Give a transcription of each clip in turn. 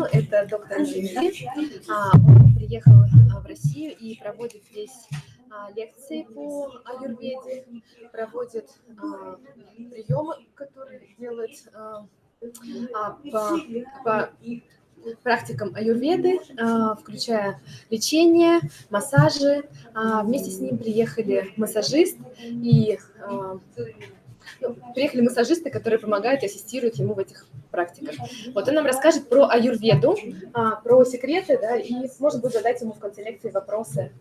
Вену, это доктор Вену. Он приехал в Россию и проводит здесь лекции по аюрведе, проводит приемы, которые делают по практикам аюрведы, включая лечение, массажи. Вместе с ним приехали массажисты, которые помогают и ассистируют ему в этих практиках. Вот он нам расскажет про аюрведу, про секреты, да, и может быть задать ему в конце лекции вопросы.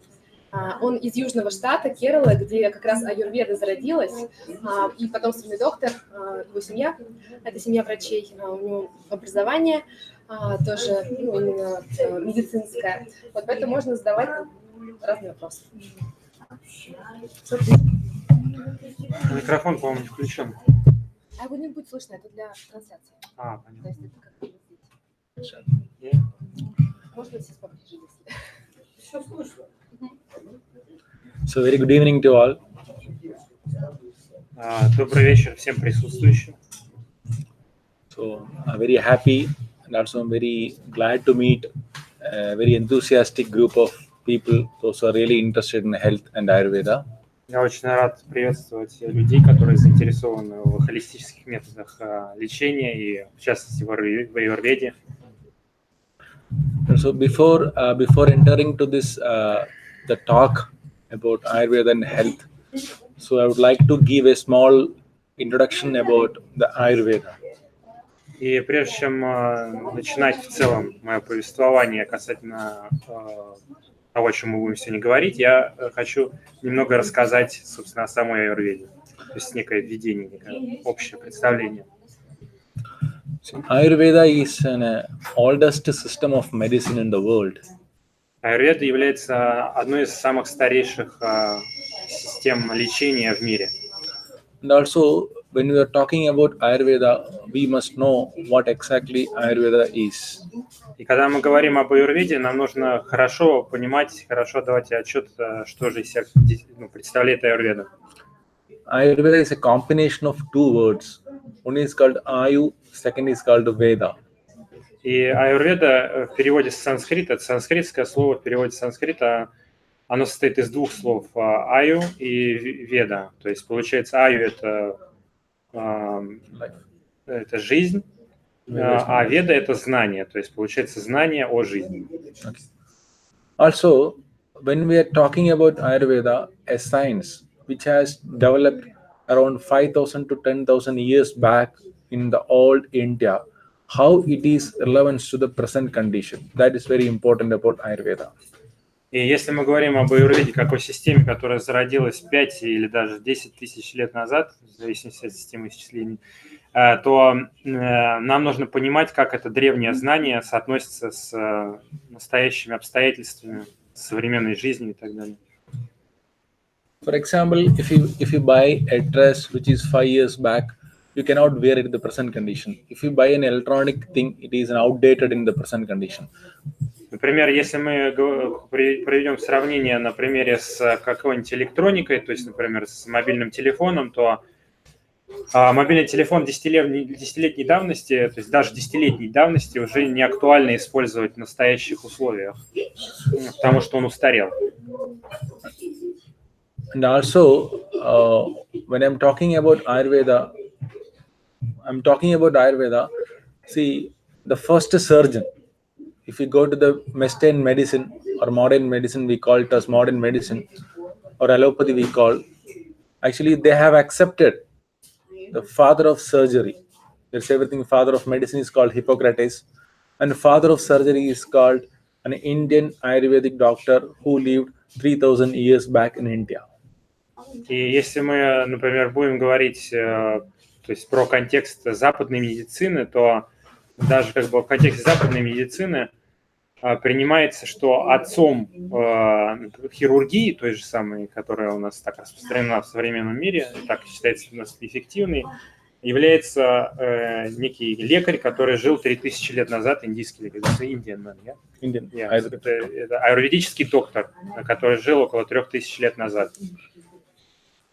Он из южного штата Керала, где как раз аюрведа зародилась, и потомственный доктор, его семья, это семья врачей, у него образование тоже именно медицинское. Вот поэтому можно задавать разные вопросы. Микрофон, по-моему, не включен. А его не будет слышно, это для трансляции. Понятно. То есть это как можно сесть поближе, если... Все слышно. So very good evening to all. Добрый вечер всем присутствующим. So I'm very happy and also I'm very glad to meet a very enthusiastic group of people, those who are really interested in health and Ayurveda. Я очень рад приветствовать людей, которые заинтересованы в холистических методах лечения и, в частности, в аюрведе. So before entering to this the talk about Ayurveda and health, so I would like to give a small introduction about the Ayurveda. И прежде чем начинать в целом мое повествование касательно того, о чем мы будем сегодня говорить, я хочу немного рассказать, собственно, о самой аюрведе. То есть некое введение, некое общее представление. So, Ayurveda is an oldest system of medicine in the world. Аюрведа является одной из самых старейших систем лечения в мире. And also, when we are talking about Ayurveda, we must know what exactly Ayurveda is. И когда мы говорим об аюрведе, нам нужно хорошо понимать, хорошо давать отчет, что же из себя представляет аюрведа. Ayurveda is a combination of two words. One is called Ayu, second is called Veda. И аюрведа в переводе с санскрита, это санскритское слово в переводе с санскрита, оно состоит из двух слов аю и веда. То есть получается аю это жизнь, а веда это знание. То есть получается знание о жизни. Okay. Also, when we are talking about Ayurveda, a science which has developed around 5,000 to 10,000 years back in the old India, how it is relevant to the present condition. That is very important about Ayurveda. И если мы говорим об аюрведе как о системе, которая зародилась 5 или даже 10 тысяч лет назад, в зависимости от системы исчислений, то нам нужно понимать, как это древнее знание соотносится с настоящими обстоятельствами современной жизни и так далее. For example, if you buy a dress which is 5 years back, you cannot wear it in the present condition. If you buy an electronic thing, it is outdated in the present condition. Например, если мы проведем сравнение на примере с какой-нибудь электроникой, то есть, например, с мобильным телефоном, то мобильный телефон десятилетней давности, то есть даже десятилетней давности уже не актуально использовать в настоящих условиях, потому что он устарел. And also, when I'm talking about Ayurveda, see, the first surgeon, if you go to the Western medicine or modern medicine, we call it as modern medicine, or allopathy we call, actually they have accepted the father of surgery. There's everything, father of medicine is called Hippocrates, and father of surgery is called an Indian Ayurvedic doctor who lived 3,000 years back in India. И если мы, например, будем говорить то есть про контекст западной медицины, то даже как бы в контексте западной медицины принимается, что отцом хирургии, той же самой, которая у нас так распространена в современном мире, так считается у нас эффективной, является некий лекарь, который жил 3000 лет назад, индийский лекарь, это аюрведический доктор, который жил около 3000 лет назад.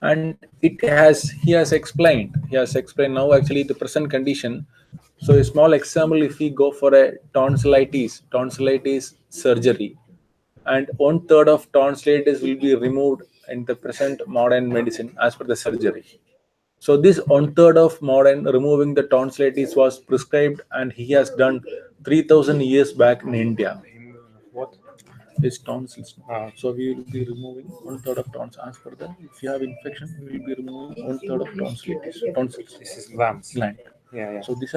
And he has explained now actually the present condition. So a small example, if we go for a tonsillitis surgery, and 1/3 of tonsillitis will be removed in the present modern medicine as per the surgery. So this 1/3 of modern removing the tonsillitis was prescribed, and he has done 3,000 years back in India. What? It's tonsils. So we will be removing 1/3 of tonsils. As per that, if you have infection, we will be removing 1/3 of tonsillitis. Tonsils. This is glands. Gland. Yeah. So this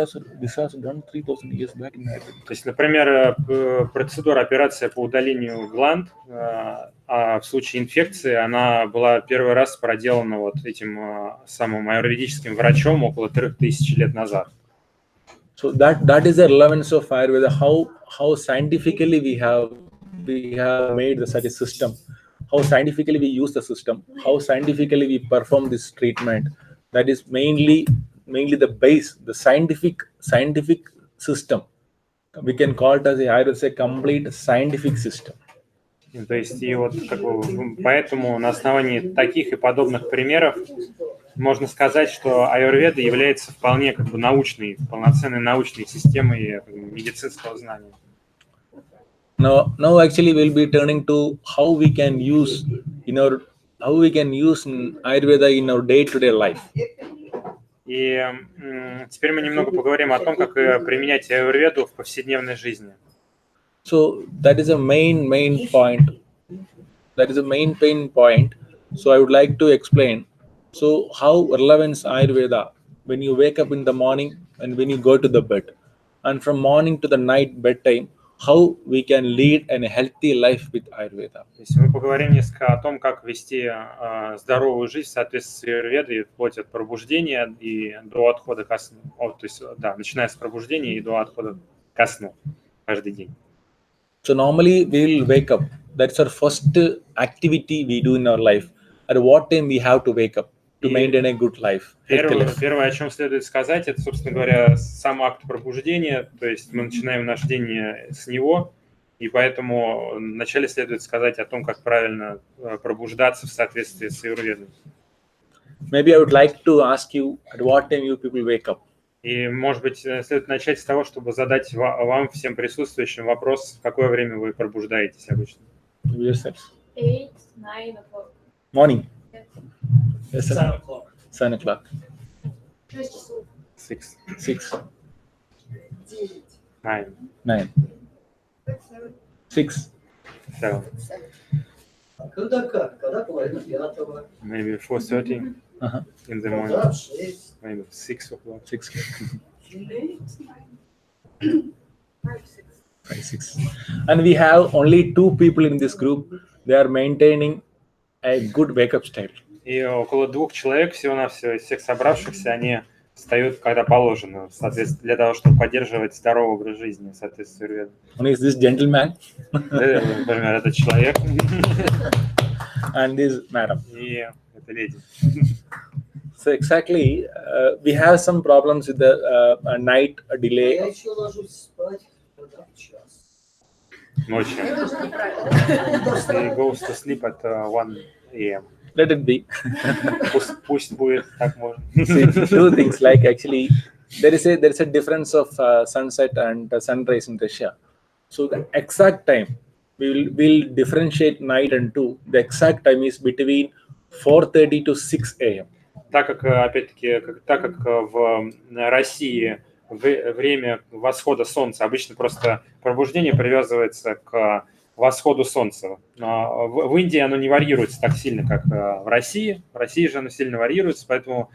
has done 3,000 years back in India. То есть, например, процедура, операция по удалению гланд, а в случае инфекции она была первый раз проделана вот этим самым аюрведическим врачом около 3000 лет назад. So that is the relevance of Ayurveda. How scientifically we have made such a system. How scientifically we use the system. How scientifically we perform this treatment. That is mainly the base, the scientific system. We can call it as a complete scientific system. То есть, и вот как бы, поэтому на основании таких и подобных примеров можно сказать, что аюрведа является вполне как бы полноценной научной системой как бы, медицинского знания. Now actually we'll be turning to how we can use Ayurveda in our day-to-day life. И теперь мы немного поговорим о том, как применять аюрведу в повседневной жизни. So that is a main point. So I would like to explain. So how relevant Ayurveda when you wake up in the morning and when you go to the bed, and from morning to the night bedtime, how we can lead a healthy life with Ayurveda. То есть мы поговорим несколько о том, как вести здоровую жизнь в соответствии с аюрведой, вплоть от пробуждения и до отхода ко сну. То есть, да, начиная с пробуждения и до отхода ко сну каждый день. So normally we will wake up. That's our first activity we do in our life. At what time we have to wake up to maintain a good life. Первое, о чем следует сказать, это, собственно говоря, сам акт пробуждения. То есть мы начинаем наш день с него, и поэтому вначале следует сказать о том, как правильно пробуждаться в соответствии с аюрведой. Maybe I would like to ask you at what time you people wake up. И, может быть, следует начать с того, чтобы задать вам, всем присутствующим, вопрос, в какое время вы пробуждаетесь обычно? 8, 9 o'clock. Morning. Yes. 7 o'clock. 6 часов. 6. 9. 9. 6. 7. Maybe 4:30 in the morning. Maybe 6 o'clock. 6. 5, 6. And we have only 2 people in this group. They are maintaining a good wake-up style. И около 2 человек всего-навсего из всех собравшихся, они встают, когда положено, соответственно, для того, чтобы поддерживать здоровый образ жизни в соответствии с аюрведой. One is this gentleman. Например, этот человек. And this madam. И это леди. So exactly, we have some problems with the night delay. Ночью. He goes to sleep at 1 a.m. Let it be. Пусть будет так можно. See, 2 things like actually there is a difference of sunset and sunrise in Russia. So the exact time we'll differentiate night and 2. The exact time is between 4:30 to 6 a.m. Так как, опять-таки, так как в России время восхода солнца, обычно просто пробуждение привязывается к восходу солнца. Но в Индии оно не варьируется так сильно, как в России. В России же оно сильно варьируется, поэтому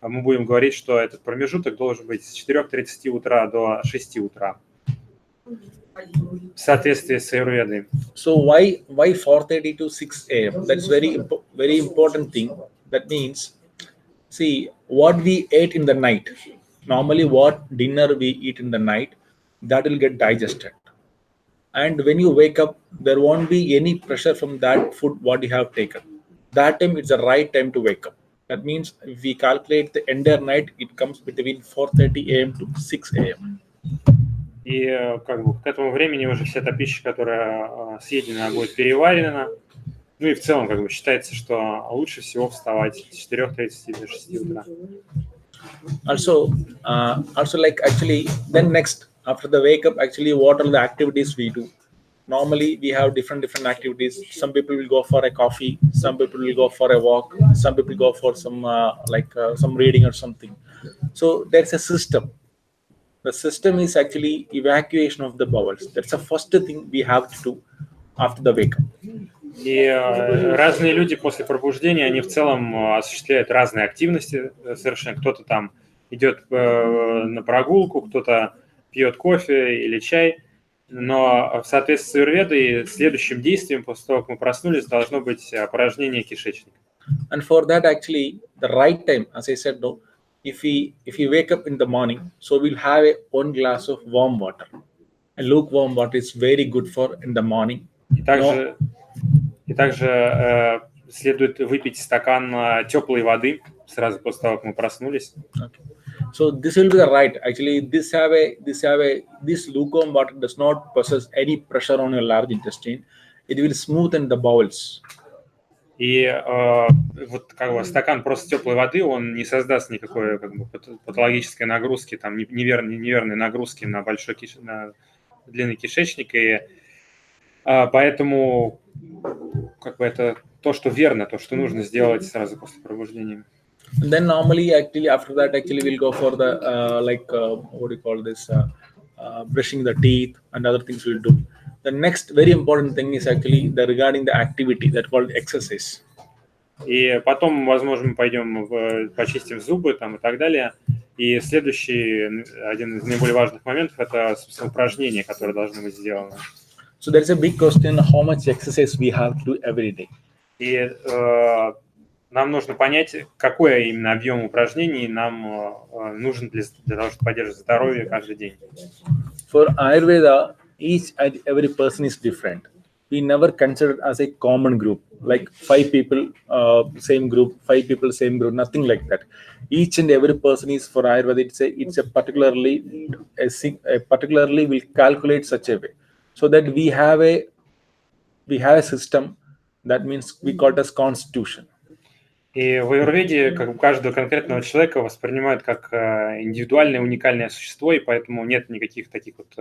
мы будем говорить, что этот промежуток должен быть с 4:30 утра до 6 утра в соответствии с аюрведой. So why 4:30 to 6 a.m.? That's very important thing. That means, see, what we ate in the night, normally what dinner we eat in the night, that will get digested. And when you wake up, there won't be any pressure from that food what you have taken. That time it's the right time to wake up. That means if we calculate the entire night, it comes between 4:30 a.m. to 6 a.m. И как бы к этому времени уже вся та пища, которая съедена, будет переварена, Ну и в целом как бы считается, что лучше всего вставать с 4:30 до 6 утра. Also, like actually, then next after the wake up, actually, what are the activities we do? Normally, we have different activities. Some people will go for a coffee. Some people will go for a walk. Some people go for some some reading or something. So there's a system. The system is actually evacuation of the bowels. That's the first thing we have to do after the wake up. И разные люди после пробуждения, они в целом осуществляют разные активности совершенно. Кто-то там идет на прогулку, кто-то пьет кофе или чай. Но в соответствии с аюрведой следующим действием после того, как мы проснулись, должно быть опорожнение кишечника. And for that, actually, the right time, as I said, no, if we wake up in the morning, so we'll have one glass of warm water. And lukewarm water is very good for in the morning. И также следует выпить стакан теплой воды сразу после того, как мы проснулись. Okay. So this will be the right. Actually, this lukewarm water does not possess any pressure on your large intestine. It will smoothen the bowels. И вот как бы стакан просто теплой воды, он не создаст никакой как бы патологической нагрузки, там неверной нагрузки на на длинный кишечник, и поэтому как бы это то, что верно, то, что нужно сделать сразу после пробуждения. And then normally, actually, after that, actually, we'll go for the what do you call this? Brushing the teeth and other things we'll do. The next very important thing is actually regarding the activity that called exercise. И потом, возможно, мы пойдем почистим зубы там и так далее. И следующий, один из наиболее важных моментов, это, собственно, упражнения, которые должны быть сделаны. So there's a big question: how much exercise we have to do every day? И нам нужно понять, какой именно объем упражнений нам нужен для того, чтобы поддерживать здоровье каждый день. For Ayurveda, each and every person is different. We never consider as a common group, like 5 people, same group, 5 people, same group, nothing like that. Each and every person is for Ayurveda. It's a particularly will calculate such a way, so that we have a system. That means we call it as constitution. И в аюрведе как бы каждого конкретного человека воспринимают как индивидуальное, уникальное существо, и поэтому нет никаких таких вот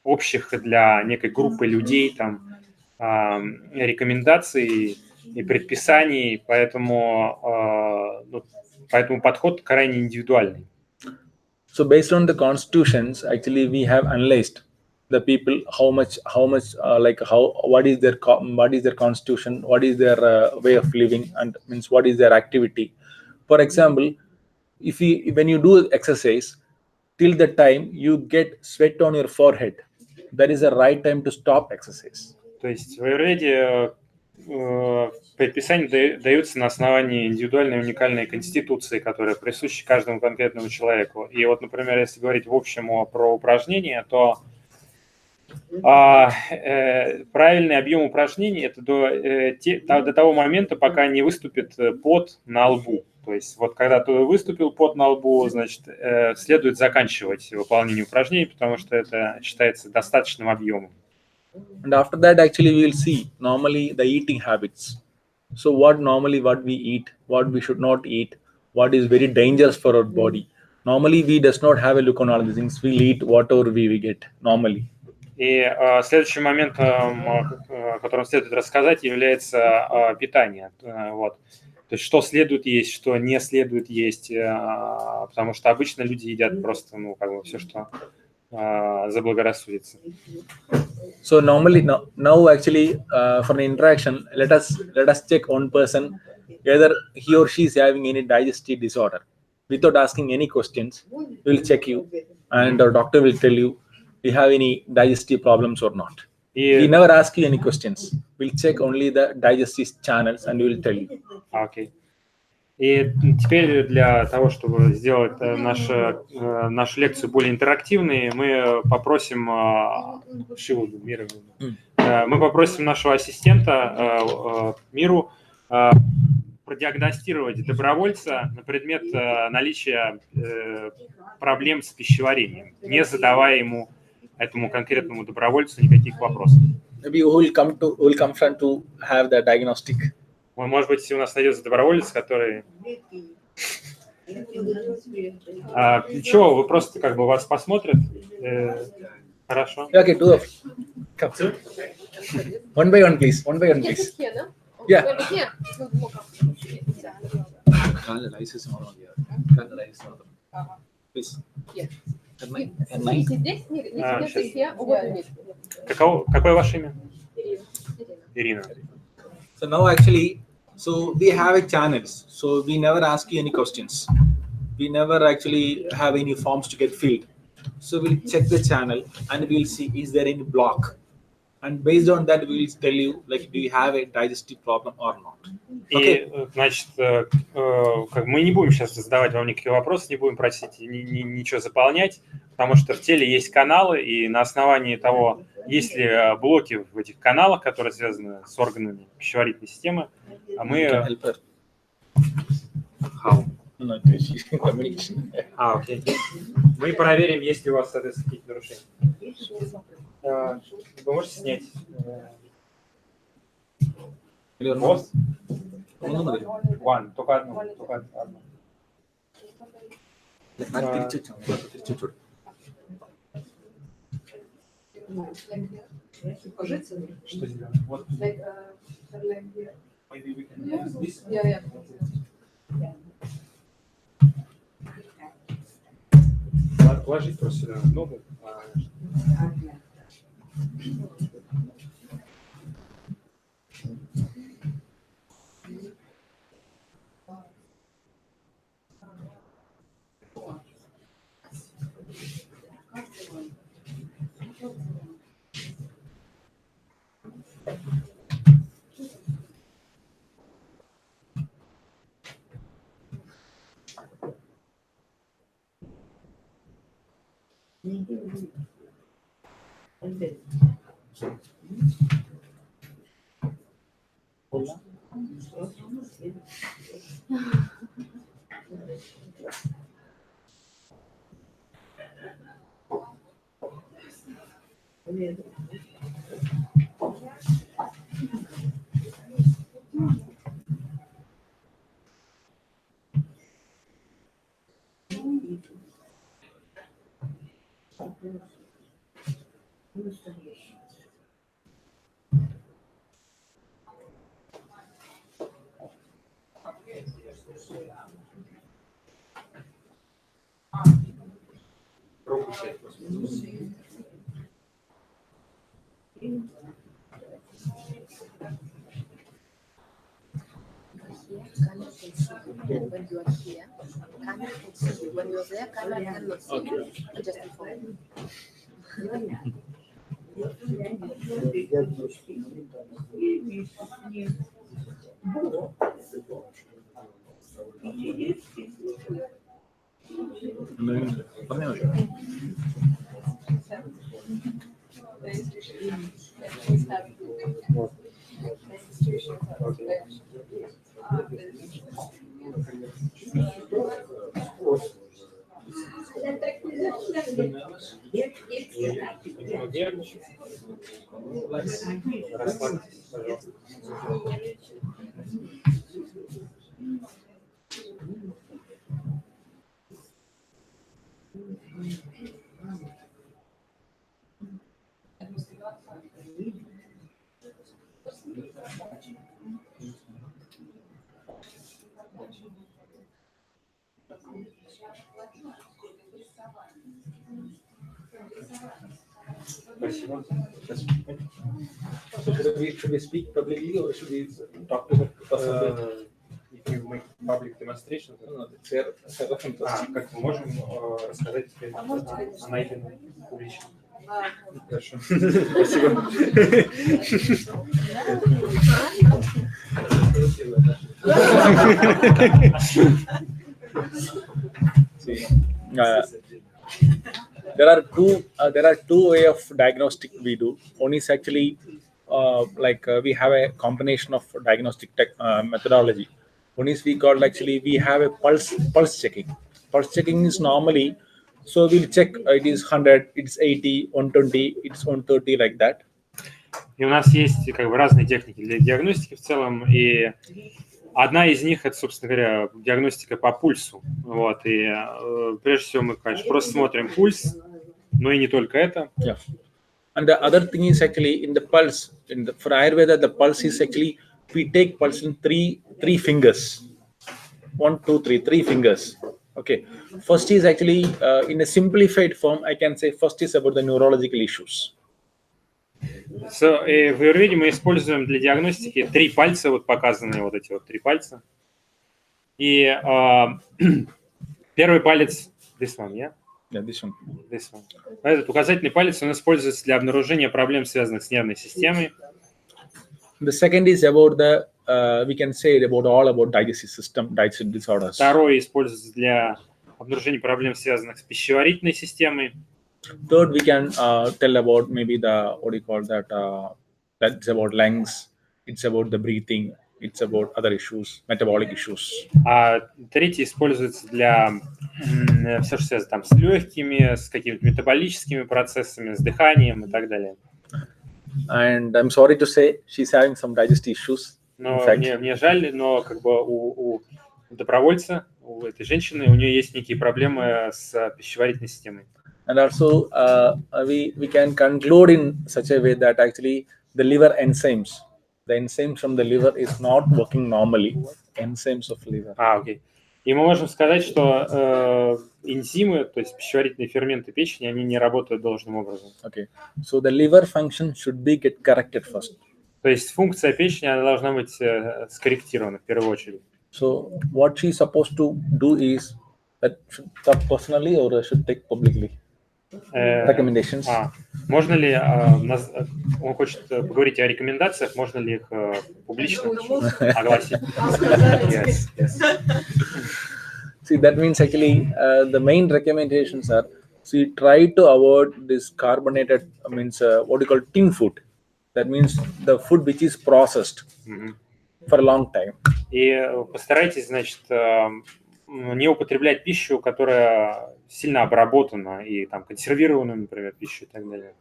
общих для некой группы людей там рекомендаций и предписаний, поэтому подход крайне индивидуальный. So based on the constitutions, actually we have analyzed the people what is their constitution, what is their way of living, and means what is their activity. For example, when you do exercise, till the time you get sweat on your forehead, that is the right time to stop exercise. То есть в аюрведе предписания даются на основании индивидуальной уникальной конституции, которая присуща каждому конкретному человеку. И вот, например, если говорить в общем про упражнения, то правильный объем упражнений это до того момента, пока не выступит пот на лбу. То есть вот когда ты выступил пот на лбу, значит, следует заканчивать выполнение упражнений, потому что это считается достаточным объемом. And after that, actually, we will see normally the eating habits. So what we eat, what we should not eat, what is very dangerous for our body. Normally, we does not have a look on all these things. We'll eat whatever we get normally. И следующим моментом, о котором следует рассказать, является питание. Вот. То есть что следует есть, что не следует есть, потому что обычно люди едят просто, все, что заблагорассудится. So normally now actually for an interaction, let us check one person whether he or she is having any digestive disorder. Without asking any questions, we will check you, and our doctor will tell you you have any digestive problems or not. We never ask you any questions. We'll check only the digestive channels and we will tell you. Okay. И теперь для того, чтобы сделать нашу лекцию более интерактивной, мы попросим нашего ассистента Миру продиагностировать добровольца на предмет наличия проблем с пищеварением, не задавая этому конкретному добровольцу никаких вопросов. maybe who will come front to have the diagnostic. Может быть, у нас найдется доброволец, который... Ничего, вы просто как бы вас посмотрят. Хорошо. Okay, two of come. One by one, please. One by one, please. Yeah. Please. Какое ваше имя? Ирина. So now actually, so we have a channels. So we never ask you any questions. We never actually have any forms to get filled. So we'll check the channel and we'll see is there any block. And based on that, we will tell you like do you have a digestive problem or not. И, значит, как мы не будем сейчас задавать вам никакие вопросы, не будем просить ничего заполнять, потому что в теле есть каналы, и на основании того, есть ли блоки в этих каналах, которые связаны с органами пищеварительной системы, а мы... Окей. Мы проверим, есть ли у вас, соответственно, какие-то нарушения. Вы можете снять... Пост? One, только одну. Что сделать? Вот. Положить просто сюда ногу. Руку сядь просто. When you are here, camera can see you. When you are there, camera cannot see you. Just inform. Расслабьтесь, пожалуйста. Спасибо. Should we speak publicly or should we talk to the person? If you make public demonstration, как мы можем рассказать теперь о найденном публично? Хорошо. Спасибо. There are two way of diagnostic we do. One is actually we have a combination of diagnostic methodology. One is we call actually we have a pulse checking. Pulse checking is normally, so we'll check it is 100, it's 80, 120, it's 130 like that. И у нас есть как бы разные техники для диагностики в целом, и одна из них, это, собственно говоря, диагностика по пульсу. Вот, и прежде всего мы, конечно, просто смотрим пульс, но и не только это. Yeah. And the other thing is actually in the pulse. For Ayurveda, the pulse is actually, we take pulse in three fingers. 1, 2, 3, 3 fingers. Okay. First is actually, in a simplified form, I can say first is about the neurological issues. В аюрведе мы используем для диагностики 3 пальца, вот показанные вот эти вот 3 пальца. И первый палец, this one, yeah? Yeah, this one. This one. Этот указательный палец, он используется для обнаружения проблем, связанных с нервной системой. The second is about the, we can say about all about digestive system, digestive disorders. Второй используется для обнаружения проблем, связанных с пищеварительной системой. Third, we can tell about maybe the, what do you call that, that's about lungs, it's about the breathing, it's about other issues, metabolic issues. А третий используется для все, что связано там с легкими, с какими-то метаболическими процессами, с дыханием и так далее. And I'm sorry to say, she's having some digestive issues. Но мне жаль, но как бы у добровольца, у этой женщины, у нее есть некие проблемы с пищеварительной системой. And also, we can conclude in such a way that actually the liver enzymes, the enzymes from the liver is not working normally. Enzymes of liver. Окей. И мы можем сказать, что энзимы, то есть пищеварительные ферменты печени, они не работают должным образом. Okay. So the liver function should be get corrected first. То есть функция печени, она должна быть скорректирована в первую очередь. So what she's supposed to do is that should talk personally or should take publicly. Recommendations. Можно ли, он хочет поговорить о рекомендациях, можно ли их публично огласить? Yes. See, that means actually the main recommendations are, see, try to avoid this carbonated, means what you call tin food. That means the food which is processed for a long time. И постарайтесь, значит, не употреблять пищу, которая сильно обработана и там консервированную, например, пищу и так далее.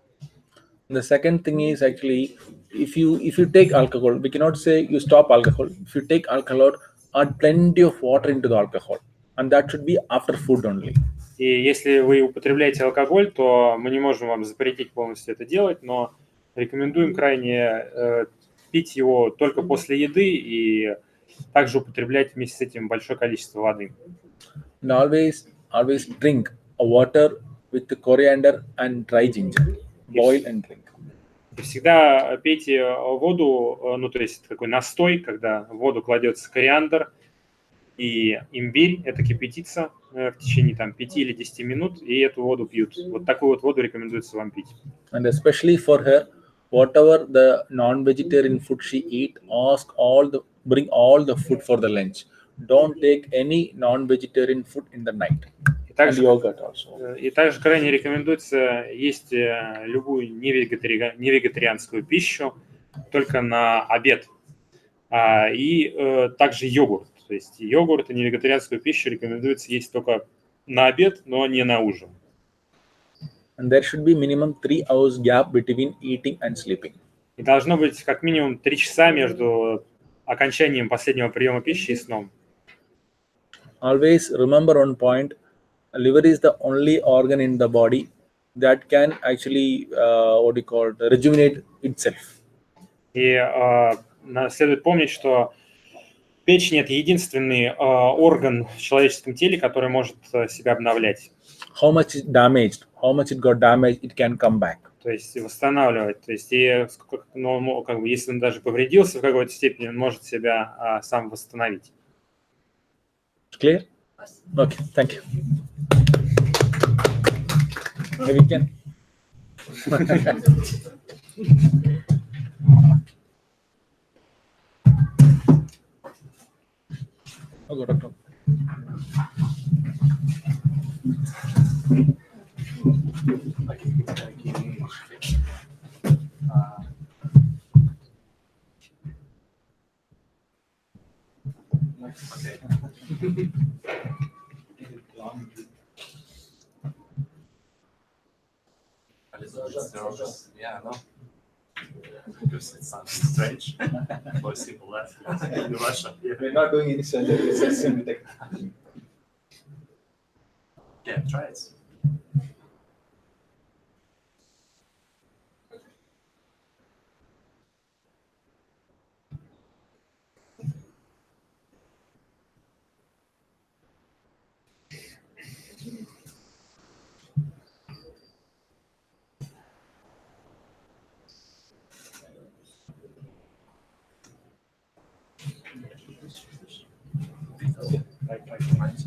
The second thing is actually, if you take alcohol, we cannot say you stop alcohol. If you take alcohol, add plenty of water into the alcohol, and that should be after food only. И если вы употребляете алкоголь, то мы не можем вам запретить полностью это делать, но рекомендуем крайне пить его только после еды и также употреблять вместе с этим большое количество воды. And always drink a water with the coriander and dry ginger. Boil and drink. Всегда пейте воду, ну то есть такой настой, когда в воду кладется кориандр и имбирь, это кипятится в течение там 5 или 10 минут, и эту воду пьют. Вот такую вот воду рекомендуется вам пить. And especially for her, whatever the non-vegetarian food she eat, bring all the food for the lunch. Don't take any non-vegetarian food in the night. And yogurt also. И также крайне рекомендуется есть любую невегетарианскую пищу только на обед. И также йогурт. То есть йогурт и невегетарианскую пищу рекомендуется есть только на обед, но не на ужин. And there should be minimum 3 hours gap between eating and sleeping. И должно быть как минимум 3 часа между окончанием последнего приема пищи и сном. Always remember one point, liver is the only organ in the body that can actually, rejuvenate itself. И следует помнить, что печень – это единственный орган в человеческом теле, который может себя обновлять. How much it damaged, how much it got damaged, it can come back. То есть восстанавливать. То есть как бы, если он даже повредился в какой-то степени, он может себя сам восстановить. Clear? Okay, thank you. Maybe we can. Okay, doctor. Yeah, no. Because it sounds strange for a simple left in Russia. We're not doing any surgery. It's just simple technology. Yeah, try it. Right.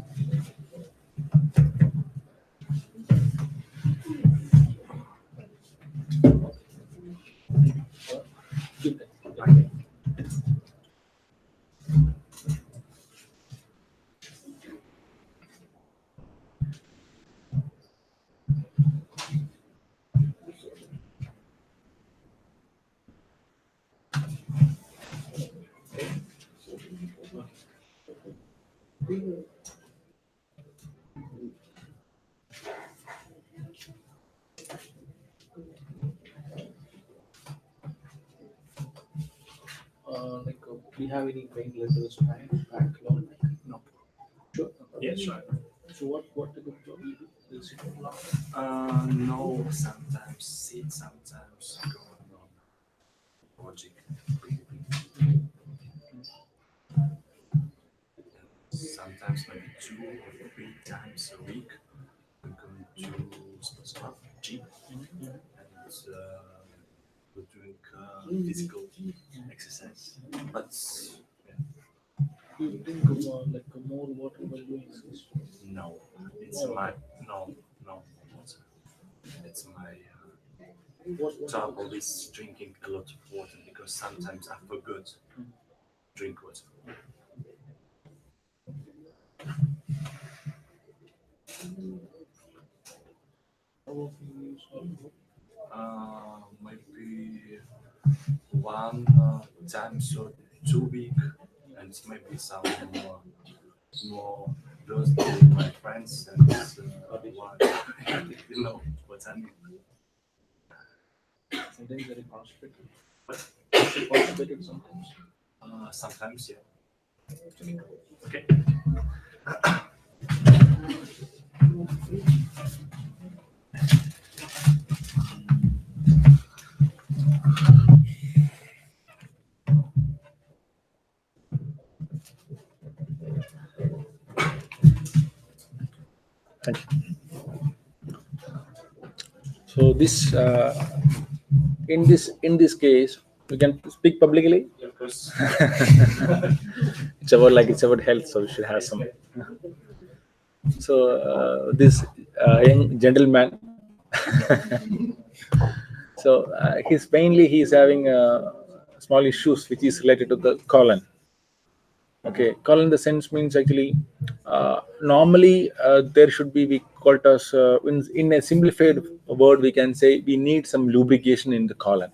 Do you have any painkillers, back, long? No. Sure. Yeah, sure. So what type of job you do? Is it long? No, sometimes sit, sometimes go on logic. Sometimes maybe 2 or 3 times a week I'm going to stuff, gym, and we're doing physical exercise. But Do you think like more water while doing this? no, it's my no. It's my trouble is drinking a lot of water because sometimes I forgot drink water. How often you use water? Maybe 1 time or 2 week, and maybe some more birthday with my friends and one, you know what I mean. Sometimes very constipated. What? Constipated sometimes. Sometimes, yeah. Okay. Thank you. So this in this case, we can speak publicly. Of course. It's about health, so we should have some. So this young gentleman. So he's having small issues which is related to the colon. Okay, colon in the sense means actually normally there should be, we call it as in a simplified word we can say we need some lubrication in the colon.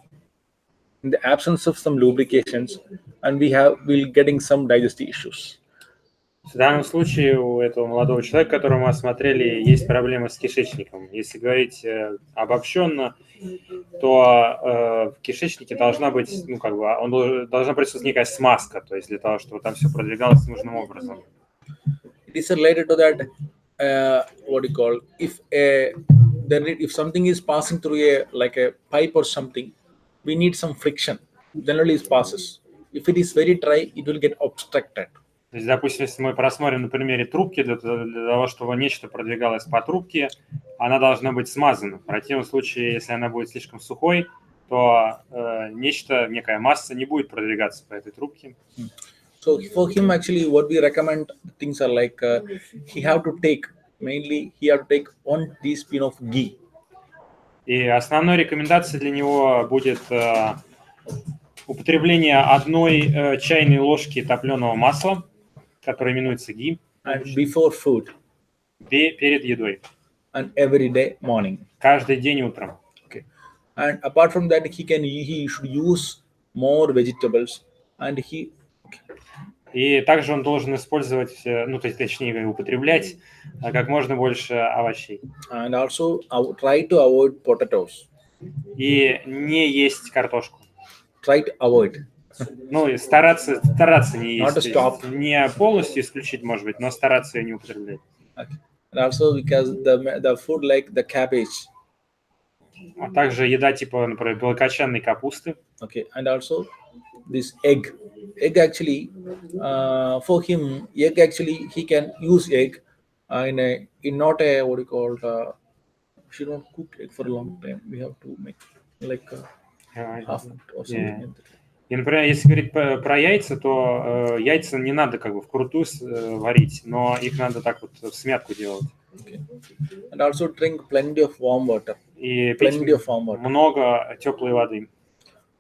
In the absence of some lubrications, and we're getting some digestive issues. В данном случае у этого молодого человека, которого мы осмотрели, есть проблемы с кишечником. Если говорить обобщенно, то в кишечнике должна быть, должна присутствовать некая смазка, то есть для того, чтобы там все продвигалось нужным образом. It is related to that, what do you call, if something is passing through a pipe or something, we need some friction. Generally it passes. If it is very dry, it will get obstructed. То есть, допустим, если мы просмотрим на примере трубки, для того, чтобы нечто продвигалось по трубке, она должна быть смазана. В противном случае, если она будет слишком сухой, то некая масса не будет продвигаться по этой трубке. So for him, actually, what we recommend things are like he have to take 1 teaspoon of ghee. И основной рекомендацией для него будет употребление 1 чайной ложки топленого масла, которое именуется ги. And before food. Перед едой. And every day morning. Каждый день утром. Okay. And apart from that, he should use more vegetables. And И также он должен использовать, точнее употреблять как можно больше овощей. And also try to avoid potatoes. и не есть картошку. Try to avoid. Ну, и стараться не Not to есть. stop. Не полностью исключить, может быть, но стараться ее не употреблять. Okay. And also because the food like the cabbage. А также еда типа, например, белокочанной капусты. Okay, and also this egg. Egg actually, for him, egg actually he can use egg in not a what you call should not cook egg for a long time. We have to make like half cooked or something. Yeah. Like that. И, например, если говорить про яйца, то яйца не надо как бы вкрутую варить, но их надо так вот в смятку делать. Okay. And also drink plenty of warm water. И пить много теплой воды.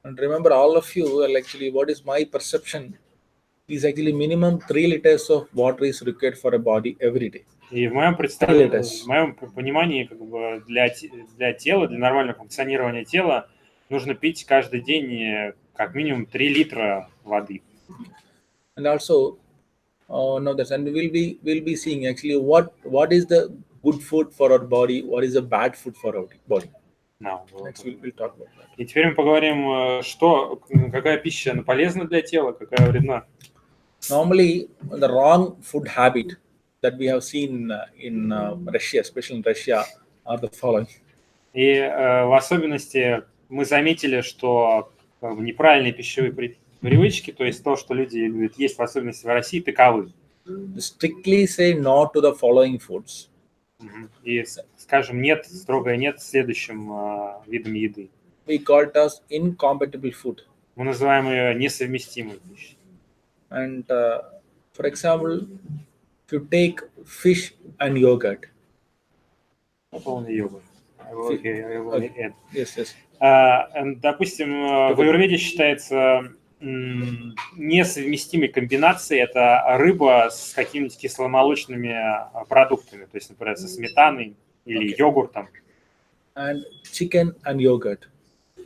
And remember, all of you, well, actually, what is my perception is actually minimum 3 liters of water is required for a body every day. И в моем представлении, в моем понимании, как бы для тела, для нормального функционирования тела нужно пить каждый день как минимум 3 литра воды. And also, no, that's and we'll be seeing actually what is the good food for our body, what is the bad food for our body. Next we'll talk about that. И теперь мы поговорим, какая пища полезна для тела, какая вредна. Normally, the wrong food habit that we have seen in Russia, especially in Russia, are the following. И в особенности мы заметили, что неправильные пищевые привычки, то есть то, что люди любят есть, в особенности в России, таковы. Strictly say no to the following foods. И, скажем, строгое нет следующим видам еды. We call it as incompatible food. Мы называем ее несовместимой пищей. And for example, if you take fish and yogurt. Only yogurt. Yes. Допустим, в аюрведе считается несовместимой комбинацией это рыба с какими-нибудь кисломолочными продуктами, то есть, например, со сметаной или йогуртом. And chicken and yogurt.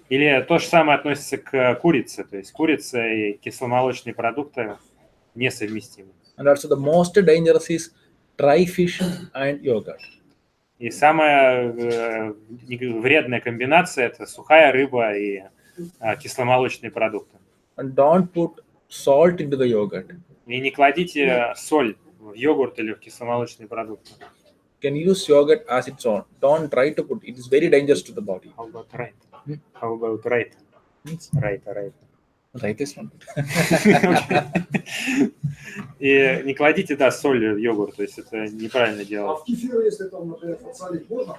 Или то же самое относится к курице, то есть курица и кисломолочные продукты несовместимы. And also the most dangerous is dry fish and yogurt. И самая вредная комбинация это сухая рыба и кисломолочные продукты. And don't put salt into the yogurt. И не кладите соль в йогурт или в кисломолочные продукты. You can use yogurt as its own. Don't try to put it. It is very dangerous to the body. How about right? How about right? Right. Right is not. И не кладите, соль в йогурт, то есть это неправильно делать. А в кефир, если там, например, подсолить, можно?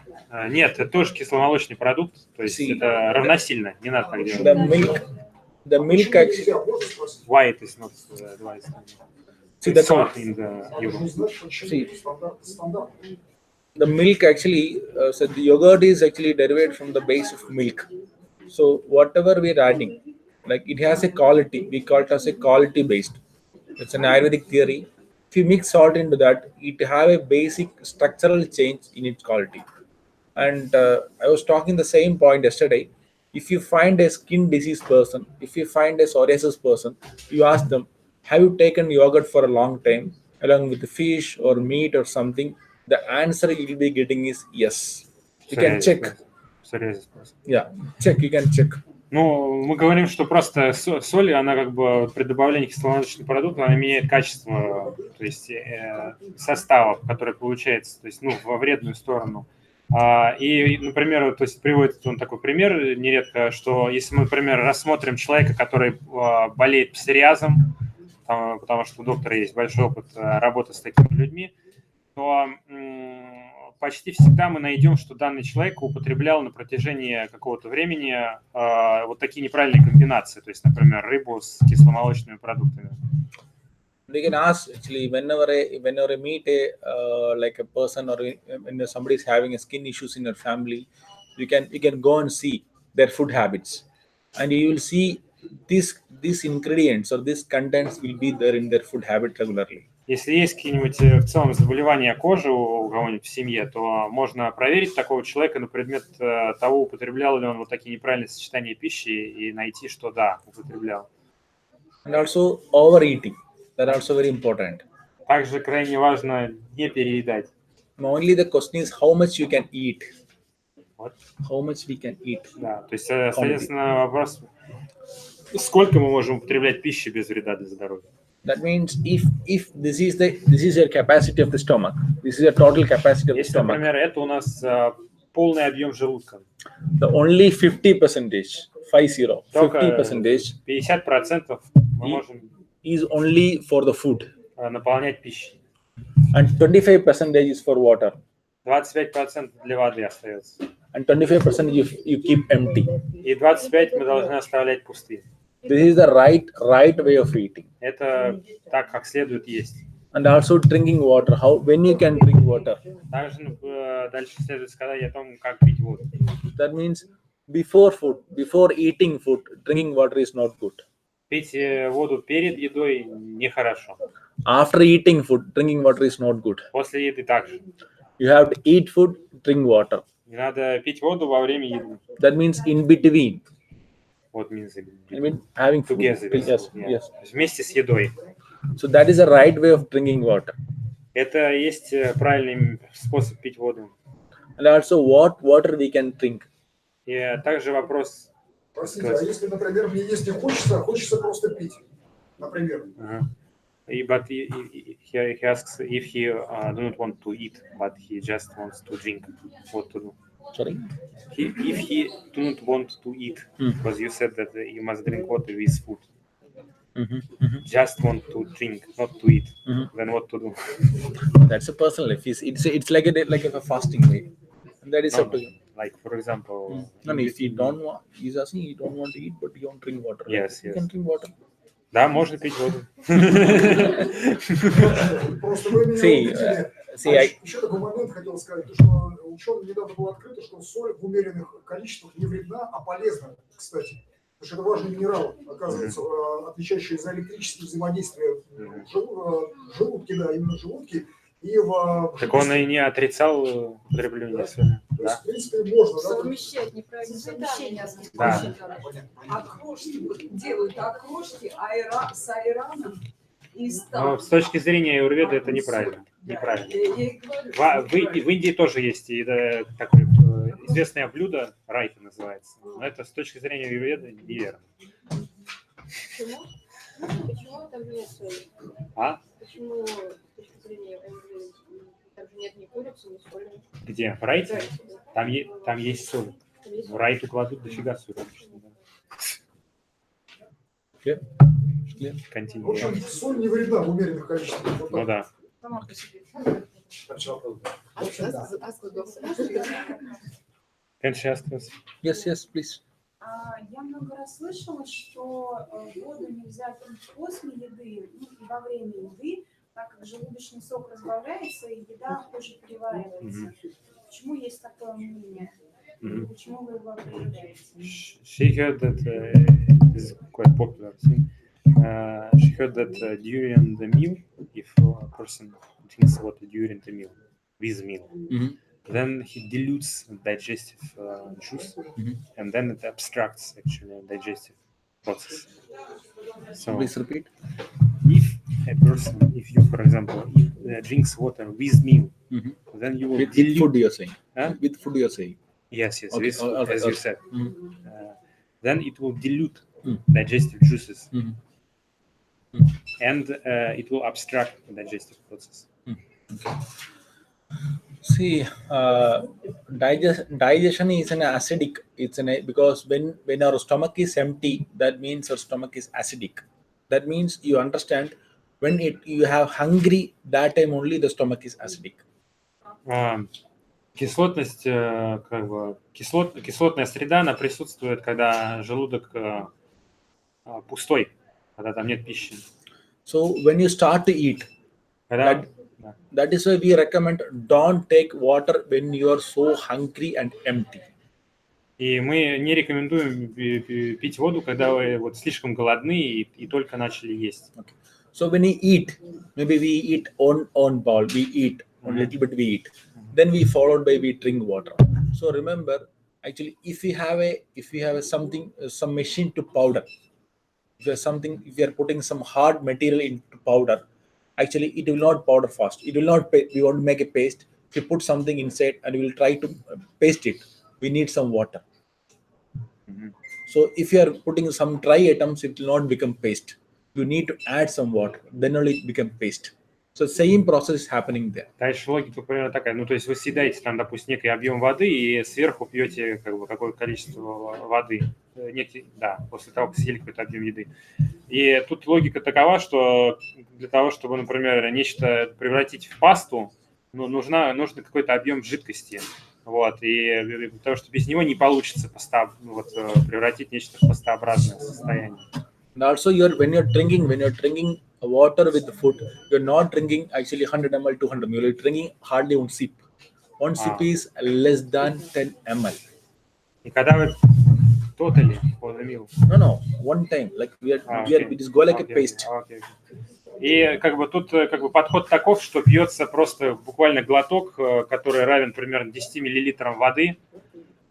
Нет, это тоже кисломолочный продукт, то есть это равносильно, не надо так делать. The milk actually. White is not advised. See, the salt in the yogurt. The milk actually, so the yogurt is actually derived from the base of milk. So whatever we are adding, like it has a quality, we call it as a quality based. It's an Ayurvedic theory. If you mix salt into that, it have a basic structural change in its quality. And I was talking the same point yesterday. If you find a skin disease person, if you find a psoriasis person, you ask them, have you taken yogurt for a long time along with the fish or meat or something? The answer you will be getting is yes. You can check. Yeah, check, you can check. Ну, мы говорим, что просто соль, она как бы при добавлении кисломолочных продуктов, она меняет качество, то есть составов, которые получается, то есть, во вредную сторону. И, например, то есть приводит он такой пример нередко, что если мы, например, рассмотрим человека, который болеет псориазом, потому что у доктора есть большой опыт работы с такими людьми, то почти всегда мы найдем, что данный человек употреблял на протяжении какого-то времени вот такие неправильные комбинации, то есть, например, рыбу с кисломолочными продуктами. You can ask actually whenever I meet like a person or when somebody is having a skin issues in your family, you can go and see their food habits, and you will see these ingredients or these contents will be there in their food habit regularly. Если есть какие-нибудь в целом заболевания кожи у кого-нибудь в семье, то можно проверить такого человека на предмет того, употреблял ли он вот такие неправильные сочетания пищи, и найти, что да, употреблял. And also overeating. That also very important. Также крайне важно не переедать. Only the question is how much you can eat. Вот. How much we can eat? Да, то есть, соответственно, вопрос, сколько мы можем употреблять пищи без вреда для здоровья? That means if this is your capacity of the stomach, this is your total capacity of the Если, stomach. например, это у нас полный объем желудка, The only 50%, 50%, только 50% 50% мы можем is only for the food, наполнять пищей. and 25% is for water, 25% для воды остается. and 25% you keep empty. И 25% мы должны оставлять пустыми. This is the right way of eating. Это так, как следует есть. And also drinking water. When you can drink water? Также дальше следует сказать о том, как пить воду. That means before eating food, drinking water is not good. Пить воду перед едой нехорошо. After eating food, drinking water is not good. После еды также. You have to eat food, drink water. Не надо пить воду во время еды. That means in between. What means I mean having food. together. Yes, Yeah. yes. Вместе с едой. So that is the right way of drinking water. Это есть правильный способ пить воду. And also what water we can drink. И также вопрос. Простите, а если, например, мне есть не хочется, а хочется просто пить, например. But he asks if he do not want to eat, but he just wants to drink. What to do? Sorry? If he do not want to eat, because you said that you must drink water with food. Just want to drink, not to eat. Then what to do? That's a personal life. It's like a fasting way. And that is up to you. Like for example. No, if you don't want, he's asking you don't want to eat, but you don't drink water. Right? Yes, You yes. can drink water. Да, можно пить воду. Просто вы меня убедили. Еще такой момент хотел сказать, что ученым недавно было открыто, что соль в умеренных количествах не вредна, а полезна, кстати. Потому что это важный минерал, оказывается, отвечающий за электрические взаимодействия в желудке, да, именно в желудке. И так он и не отрицал употребление соли. То есть, в принципе, можно, да? Совмещать, неправильно совмещение. Да. А крошки делают окрошки с айраном и Но с точки зрения аюрведы это неправильно. В Индии тоже есть такое известное блюдо, райта называется. Но это с точки зрения аюрведы неверно. Почему там нет соли? Почему с точки зрения аюрведы там же нет ни курицы, ни соли? Где? В райте? Там есть соль. В райту кладут дофига соли. В общем, соль не вредна в умеренных количествах. Ну да. Yes, please. Я много раз слышала, что воду нельзя пить после еды и во время еды, так как желудочный сок разбавляется и еда позже переваривается. Почему есть такое мнение? Почему вы его определяете? She heard that this is quite popular thing. She heard that during the meal, if a person drinks water during the meal, with meal, then he dilutes digestive juice, and then it obstructs actually digestive process. So, Please repeat. If you, for example, drinks water with meal, then you will With dilute. food you're saying. Huh? With food you're saying. Yes, Okay, with food, okay, as you okay. said. Then it will dilute digestive juices, and it will obstruct the digestive process. See, digestion is an acidic. Because when our stomach is empty, that means our stomach is acidic. That means you understand when you have hungry, that time only the stomach is acidic. Кислотность, кислотная среда, она присутствует, когда желудок пустой, когда там нет пищи. So when you start to eat, that is why we recommend don't take water when you are so hungry and empty. И мы не рекомендуем пить воду, когда вы вот слишком голодны и только начали есть. Okay. So when we eat, maybe we eat on bowl, we eat a little bit, we eat. Then we followed by we drink water. So remember, actually, if we have some machine to powder, if you are putting some hard material into powder, actually it will not powder fast. It will not. We want to make a paste. If you put something inside and we will try to paste it, we need some water. So if you are putting some dry items, it will not become paste. You need to add some water, then only it become paste. So same process is happening there. Дальше логика примерно такая. Ну, то есть вы съедаете там, допустим, некий объем воды и сверху пьете как бы какое-то количество воды. Да, после того, как съели какой-то объем еды. И тут логика такова, что для того, чтобы, например, нечто превратить в пасту, ну, нужно какой-то объем жидкости. Вот, и потому что без него не получится превратить нечто в пастообразное состояние. And also, when you're drinking water with the food, you're not drinking actually 100 ml, 200 ml. You're drinking hardly one sip. One sip is less than 10 ml. И когда вы totally for the meal. No, one time. Like we just go like a paste. Okay. И как бы тут как бы подход таков, что пьется просто буквально глоток, который равен примерно 10 миллилитрам воды,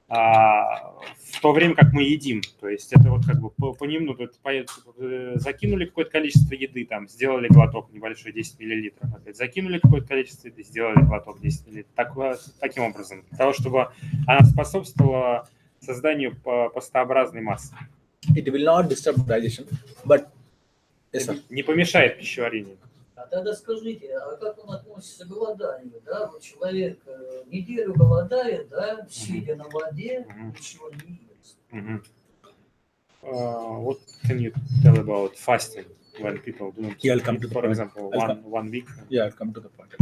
в то время как мы едим. То есть это вот как бы понемногу закинули какое-то количество еды, там сделали глоток небольшой 10 миллилитров, опять закинули какое-то количество еды, сделали глоток 10 миллилитров. Таким образом, для того, чтобы она способствовала созданию пастообразной массы. It will not disturb digestion, but не помешает пищеварению. А тогда скажите, а как он относится к голоданию? Да? Вот человек неделю голодает, да, сидя на воде, ничего не ест. What can you tell about fasting when people do not eat, for example, one week? Yeah, I'll come to the point.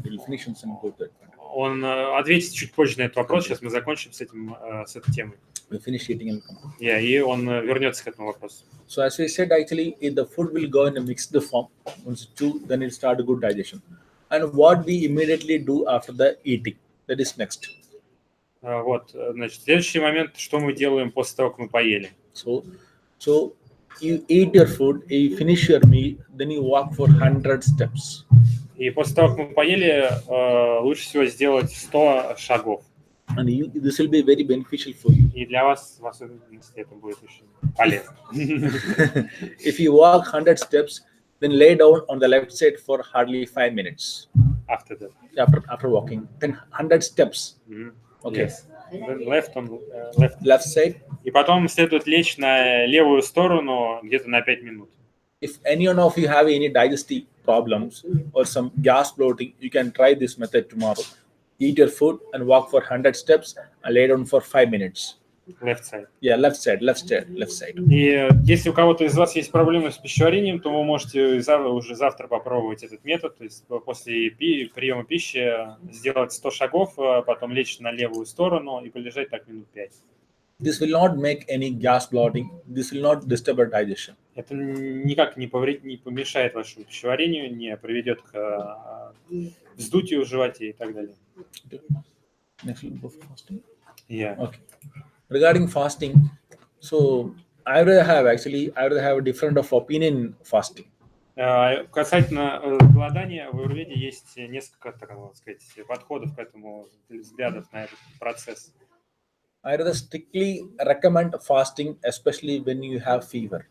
We'll finish and go to that point. Он ответит чуть позже на этот вопрос. Сейчас мы закончим с этой темой. We finish eating and come. Yeah, и он вернется к этому вопросу. So as we said, actually, if the food will go in a mixed form, once it's chew, then it start a good digestion. And what we immediately do after the eating, that is next. Вот, значит, следующий момент, что мы делаем после того, как мы поели. So you eat your food, you finish your meal, then you walk for 100 steps. И после того, как мы поели, лучше всего сделать 100 шагов. And this will be very beneficial for you. И для вас, в особенности, это будет очень полезно. If you walk 100 steps, then lay down on the left side for hardly 5 minutes. After that. After walking, then 100 steps. Okay. Yes. Then left side. И потом следует лечь на левую сторону где-то на 5 минут. If any one of you have any digestive problems or some gas bloating, you can try this method tomorrow. Eat your food and walk for 100 steps and lay down for 5 minutes. Left side. Yeah, left side. И если у кого-то из вас есть проблемы с пищеварением, то вы можете уже завтра попробовать этот метод, то есть после приема пищи сделать 100 шагов, потом лечь на левую сторону и полежать так минут 5. This will not make any gas bloating. This will not disturb your digestion. Это никак не помешает вашему пищеварению, не приведет к вздутию в животе и так далее. Next we'll go for fasting. Yeah. Okay. Regarding fasting, so Аюрведа have a different of opinion in fasting. Касательно голодания, в аюрведе есть несколько, так сказать, подходов к этому, взглядов на этот процесс. Аюрведа strictly recommend fasting, especially when you have fever.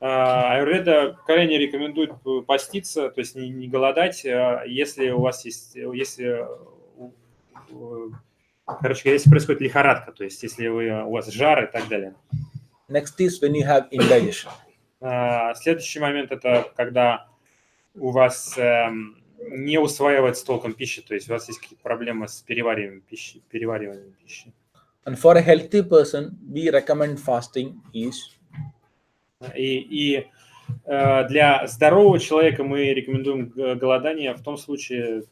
Аюрведа крайне рекомендует поститься, то есть не голодать, если у вас есть, если происходит лихорадка, то есть если у вас жар и так далее. Next is when you have indigestion. Следующий момент это когда у вас не усваивается толком пища, то есть у вас есть какие-то проблемы с перевариванием пищи. And for a healthy person, we recommend fasting is. И для здорового человека мы рекомендуем голодание в том случае.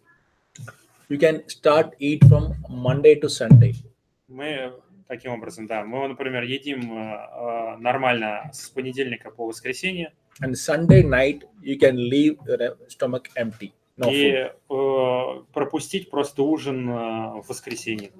You can start eat from Monday to Sunday. Мы таким образом, да, мы, например, едим нормально с понедельника по воскресенье. And Sunday night you can leave your stomach empty. No и пропустить просто ужин в воскресенье.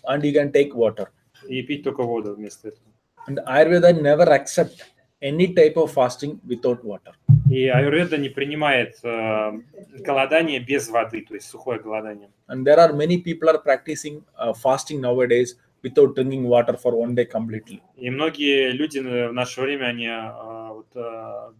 And you can take water. И пить только воду вместо этого. And Ayurveda never accept any type of fasting without water. И аюрведа не принимает голодание без воды, то есть сухое голодание. And there are many people are practicing fasting nowadays without drinking water for one day completely. И многие люди в наше время они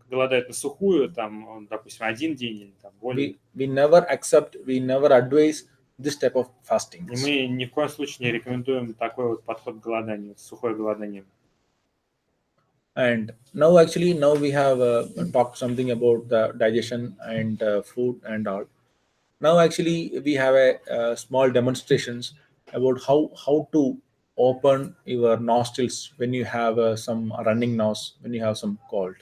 голодают на сухую, там, допустим, один день или там более. We never accept, we never advise this type of fasting. И мы ни в коем случае не рекомендуем такой вот подход к голоданию, сухое голодание. And now actually now we have talked something about the digestion and food and all. Now actually we have a small demonstrations about how to open your nostrils when you have some running nose, when you have some cold.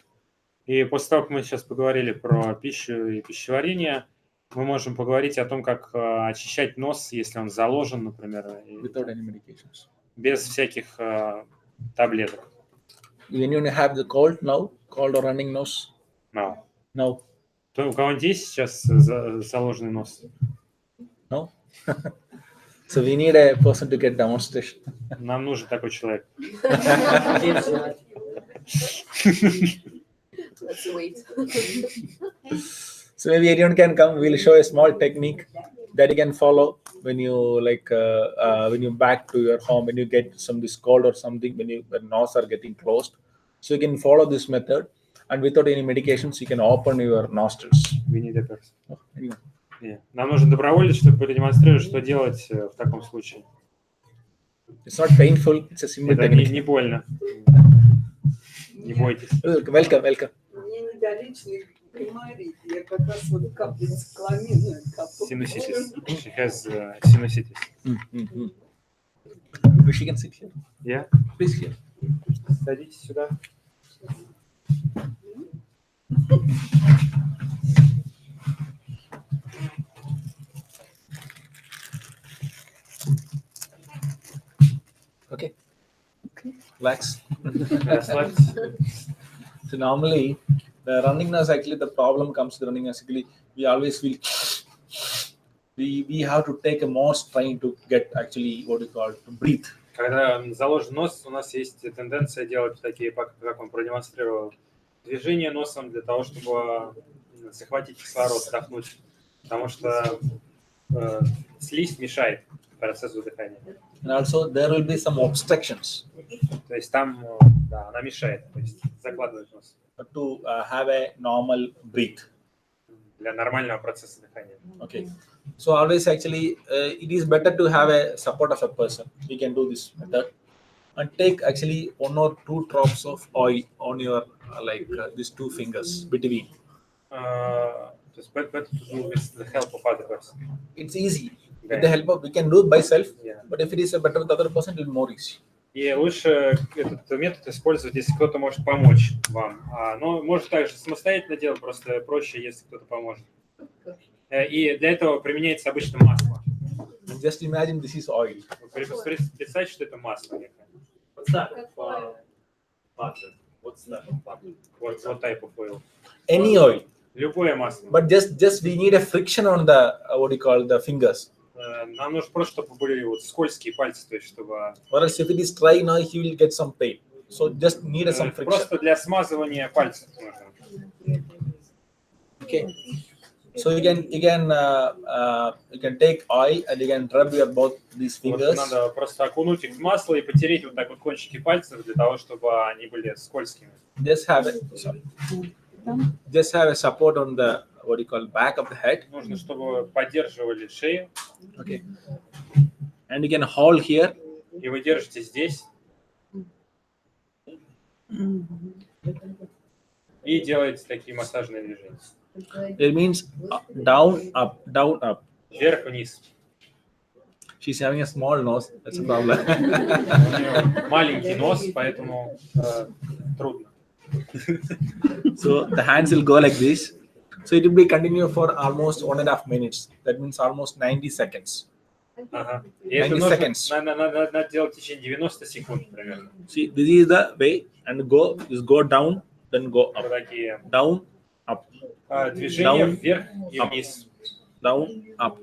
И после того, как мы сейчас поговорили про пищу и пищеварение, мы можем поговорить о том, как очищать нос, если он заложен, например, Without any medications. без всяких таблеток. When you have the cold now, cold or running nose? No. No. То у кого-нибудь есть сейчас заложенный нос? No. So we need a person to get demonstration. Нам нужен такой человек. Let's wait. So maybe anyone can come. We'll show a small technique that you can follow when you when you back to your home, when you get this cold or something, when your nose are getting closed. So you can follow this method, and without any medications, you can open your nostrils. We need a person. Oh, anyone. Yeah. Нам нужен доброволец, чтобы продемонстрировать, что делать в таком случае. It's not painful. It's a simple Это technique. не больно. Не бойтесь. Welcome. Мне недоличный примарий, я как раз вот каплю цикломенную каплю. Sinusitis. She has sinusitis. She can sit here. Yeah? Please here. Садитесь сюда. Okay. Relax. Расслабьтесь. So normally, the running nose, actually the problem comes to running nose. Actually, we always feel we have to take a more strain to get actually what we call to breathe. Когда заложен нос, у нас есть тенденция делать такие, как он продемонстрировал, движения носом для того, чтобы захватить кислород, вдохнуть. Потому что слизь мешает процессу дыхания. And also there will be some obstructions. То есть там, да, она мешает, то есть закладывает нос. To have a normal breath. Для нормального процесса дыхания. Okay. So always actually it is better to have a support of a person. We can do this method and take actually 1 or 2 drops of oil on your these 2 fingers between. It's better to do with the help of other person. It's easy. Да. With the help of we can do it by self. Yeah. But if it is better with other person, it will be more easy. И лучше этот метод использовать, если кто-то может помочь вам. Но может также самостоятельно делать, просто проще, если кто-то поможет. И для этого применяется обычно масло. Just imagine this is oil. Представьте, что это масло. What's that? Butter. What's that? Butter. What type of oil? Any oil. Любое масло. But just we need a friction on the what you call the fingers. Нам нужно просто, чтобы были вот скользкие пальцы, то есть чтобы... Or else if it is dry now, he will get some pain. So just need some friction. Просто для смазывания пальцев нужно. Okay. So you can take oil and you can rub your both these fingers. Вот надо просто окунуть их в масло и потереть вот так вот кончики пальцев для того, чтобы они были скользкими. Just have a support on the what you call back of the head. Нужно, чтобы поддерживали шею. Okay. And you can hold here. И вы держите здесь. И делаете такие массажные движения. It means down, up, down, up. Вверх-вниз. She's having a small nose. That's a problem. У нее маленький нос, поэтому трудно. So the hands will go like this. So it will be continue for almost 1.5 minutes. That means almost 90 seconds. Ага. И это 90 seconds. надо делать в течение 90 секунд примерно. See, this is the way, and go down, then go up, Вот такие down, up, движения Down, вверх и up. вниз. down, up.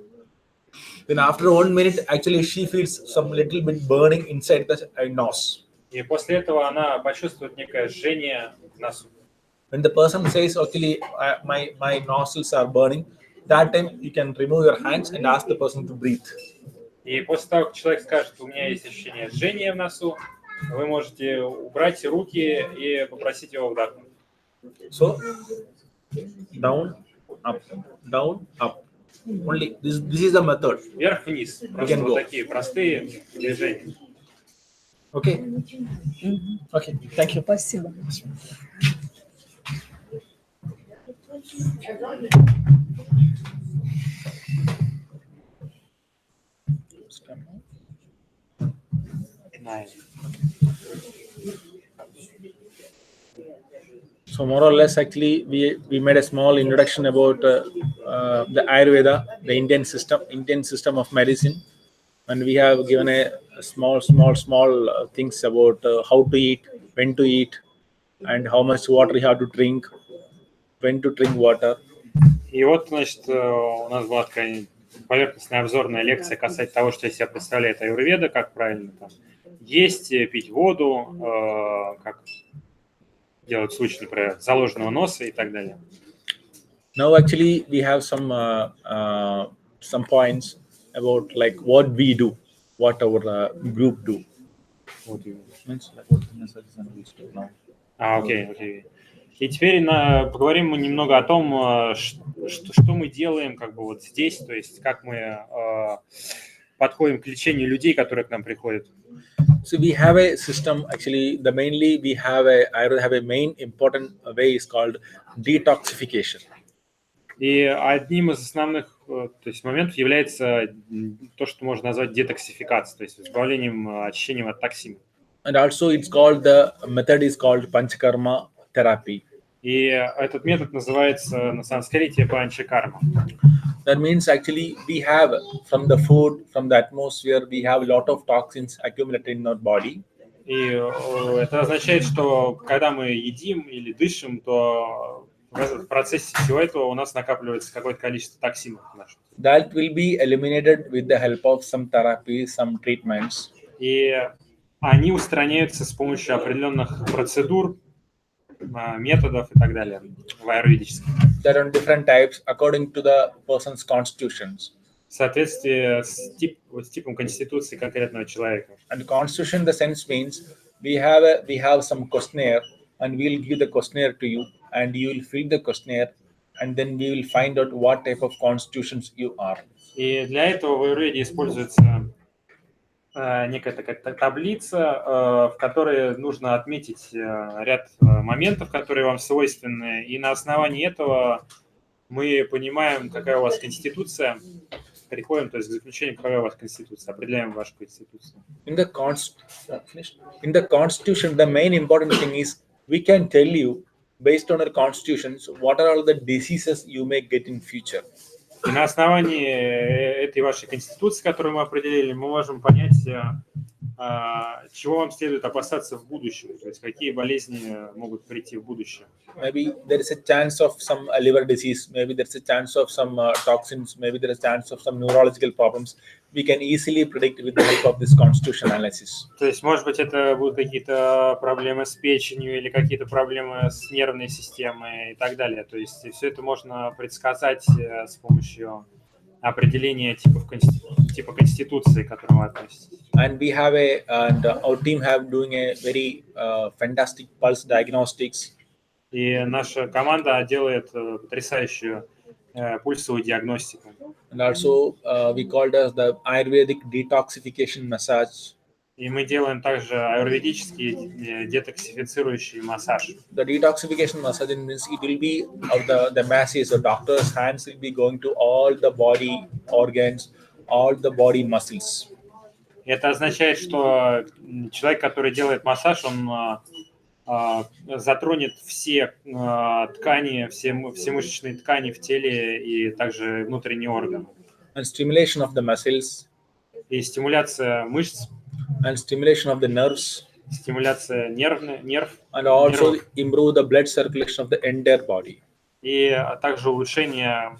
Then after 1 minute, actually she feels some little bit burning inside the nose. И после этого она почувствует некое жжение в носу. When the person says, actually, my nostrils are burning, that time you can remove your hands and ask the person to breathe. И после того, как человек скажет, у меня есть ощущение жжения в носу, вы можете убрать руки и попросить его вдохнуть. So, down, up, down, up, Only this is the method. Вверх-вниз. Просто can вот go. такие простые движения. Okay. Okay. Thank you. Спасибо. So more or less, actually, we made a small introduction about the Ayurveda, the Indian system of medicine, and we have given a small things about how to eat, when to eat, and how much water you have to drink, when to drink water. И вот, значит, у нас была такая поверхностная обзорная лекция касательно того, что из себя представляет аюрведа, как правильно там есть, пить воду, как делать в случае, например, заложенного носа и так далее. Now, actually, we have some points about like what we do, what our group do. Окей. И теперь поговорим мы немного о том, что мы делаем как бы вот здесь, то есть как мы подходим к лечению людей, которые к нам приходят. So we have a system. Actually, we have a main important way is called detoxification. И одним из основных, то есть, моментов является то, что можно назвать детоксификацией, то есть избавлением, очищением от токсинов. And also, the method is called panchakarma therapy. И этот метод называется на санскрите панчакарма. That means actually we have from the food, from the atmosphere, we have a lot of toxins accumulated in our body. И это означает, что когда мы едим или дышим, то в процессе всего этого у нас накапливается какое-то количество токсинов. That will be eliminated with the help of some therapies, some treatments. И они устраняются с помощью определенных процедур, методов и так далее в аюрведическом. There are different types according to the person's constitutions. В соответствии с типом конституции конкретного человека. And constitution in the sense means we have some questionnaire and we'll give the questionnaire to you and you will fill the questionnaire and then we will find out what type of constitutions you are. И для этого в аюрведе используется некая такая таблица, в которой нужно отметить ряд моментов, которые вам свойственны, и на основании этого мы понимаем, какая у вас конституция, приходим, то есть к заключению, какая у вас конституция, определяем вашу конституцию. In the constitution, the main important thing is we can tell you based on our constitutions what are all the diseases you may get in future. И на основании этой вашей конституции, которую мы определили, мы можем понять, чего вам следует опасаться в будущем, то есть какие болезни могут прийти в будущем. Maybe there is a chance of some liver disease, maybe there is a chance of some toxins, maybe there is a chance of some neurological problems. We can easily predict with the help of this constitution analysis. То есть, может быть, это будут какие-то проблемы с печенью или какие-то проблемы с нервной системой и так далее. То есть, все это можно предсказать с помощью определения типа конституции, к которому вы относитесь. And our team have doing a very fantastic pulse diagnostics. И наша команда делает потрясающую пульсовую диагностику. And also we called as the Ayurvedic detoxification massage. И мы делаем также аюрведический детоксифицирующий массаж. The detoxification massage means it will be the masses, the doctor's hands will be going to all the body organs, all the body muscles. Это означает, что человек, который делает массаж, он затронет все ткани, все мышечные ткани в теле и также внутренние органы. And stimulation of the muscles. И стимуляция мышц. And stimulation of the nerves. Стимуляция нерв. And also improve the blood circulation of the entire body. И также улучшение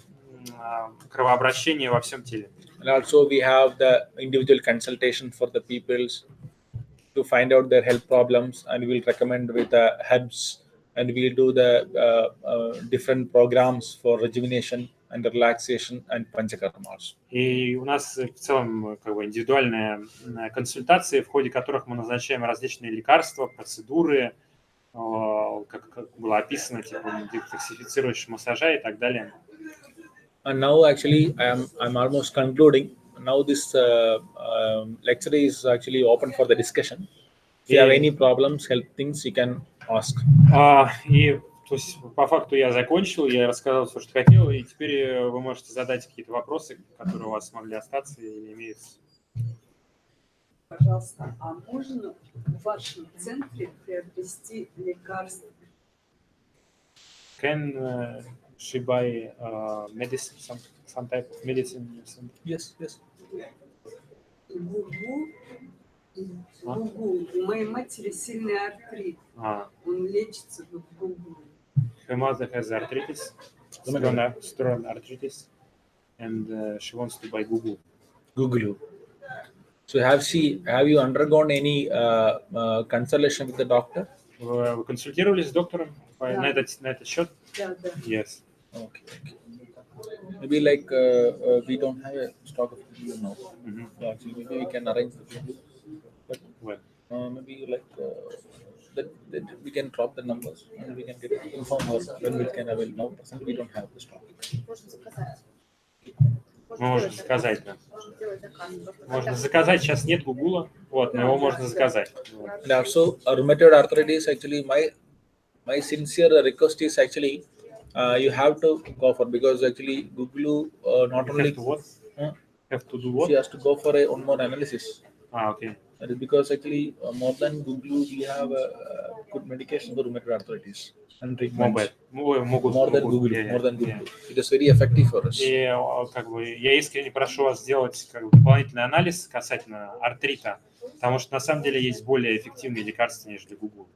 кровообращения во всем теле. And also we have the individual consultation for the peoples to find out their health problems, and we will recommend with the herbs, and we will do the different programs for rejuvenation and relaxation and panchakarmas. И у нас в целом как бы индивидуальные консультации, в ходе которых мы назначаем различные лекарства, процедуры, как было описано, типа детоксифицирующего массажа и так далее. And now actually I'm almost concluding. Now this lecture is actually open for the discussion. If you have any problems, health things, you can ask. И то есть по факту я закончил, я рассказал все, что хотел, и теперь вы можете задать какие-то вопросы, которые у вас могли остаться или имеются. Пожалуйста, а можно в вашем центре приобрести лекарства? Can she buy medicine, some type of medicine? Yes, yes. Гугу. У моей матери сильный артрит. Он лечится в Гугу. Her mother has arthritis, strong arthritis, and she wants to buy Google. Google. So have you undergone any consultation with the doctor? Вы консультировались с доктором на этот счет? Да, да. Yes. Okay. Maybe like we don't have a stock of Google now. So actually, maybe we can arrange the Google. But maybe like that we can drop the numbers and we can get inform her when we can avail. Now, presently we don't have the stock. Можно заказать, да. Можно заказать, сейчас нет Гугула, вот, но его можно заказать. And also, rheumatoid arthritis, actually, my sincere request is actually you have to go for, because actually Google not only have to do what? She has to go for one more analysis. Okay. That is because actually more than Google we have good medication for rheumatoid arthritis and treatments. More than Google. It is very effective for us. И как бы я искренне прошу вас сделать как бы дополнительный анализ касательно артрита, потому что на самом деле есть более эффективные лекарства, нежели Google.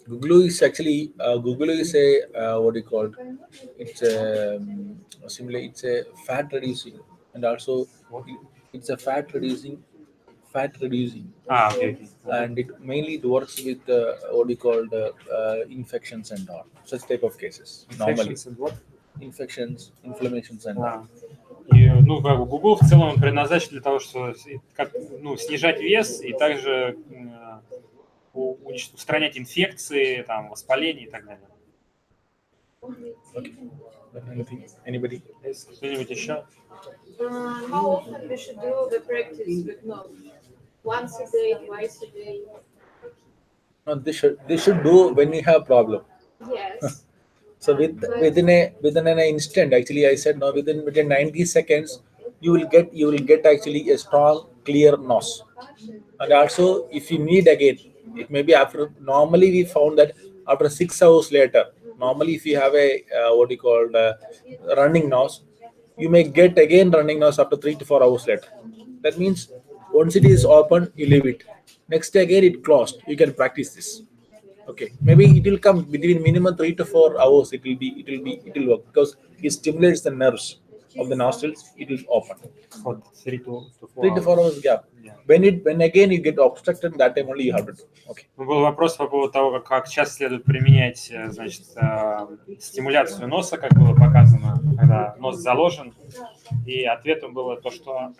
Google is actually Google is a what do you call it? It's a similar. It's a fat reducing, and also it's a fat reducing. Okay. And it mainly works with what do you call infections and all such type of cases. Infections and what? Infections, inflammations and all. И, ну, как бы Google в целом предназначен для того, чтобы снижать вес и также устранять инфекции, там, воспаления и так далее. Anybody? Кто-нибудь еще? How often we should do the practice with nose? Once a day, twice a day? No, they should do when you have problem. Yes. So within an instant, actually, I said no. Within 90 seconds, you will get actually a strong, clear nose. And also, if you need again, it may be after. Normally, we found that after 6 hours later. Normally, if you have a running nose, you may get again running nose after 3 to 4 hours later. That means once it is open, you leave it. Next day again it closed. You can practice this. Okay, maybe it will come between minimum 3 to 4 hours. It will work because it stimulates the nerves of the nostrils. It will open. For 3 to 4 hours gap. Yeah. When again you get obstructed, that time only you have to do. Okay. Был вопрос по поводу того, как часто следует применять, значит, стимуляцию носа, как было показано, когда нос заложен. И ответом было то, что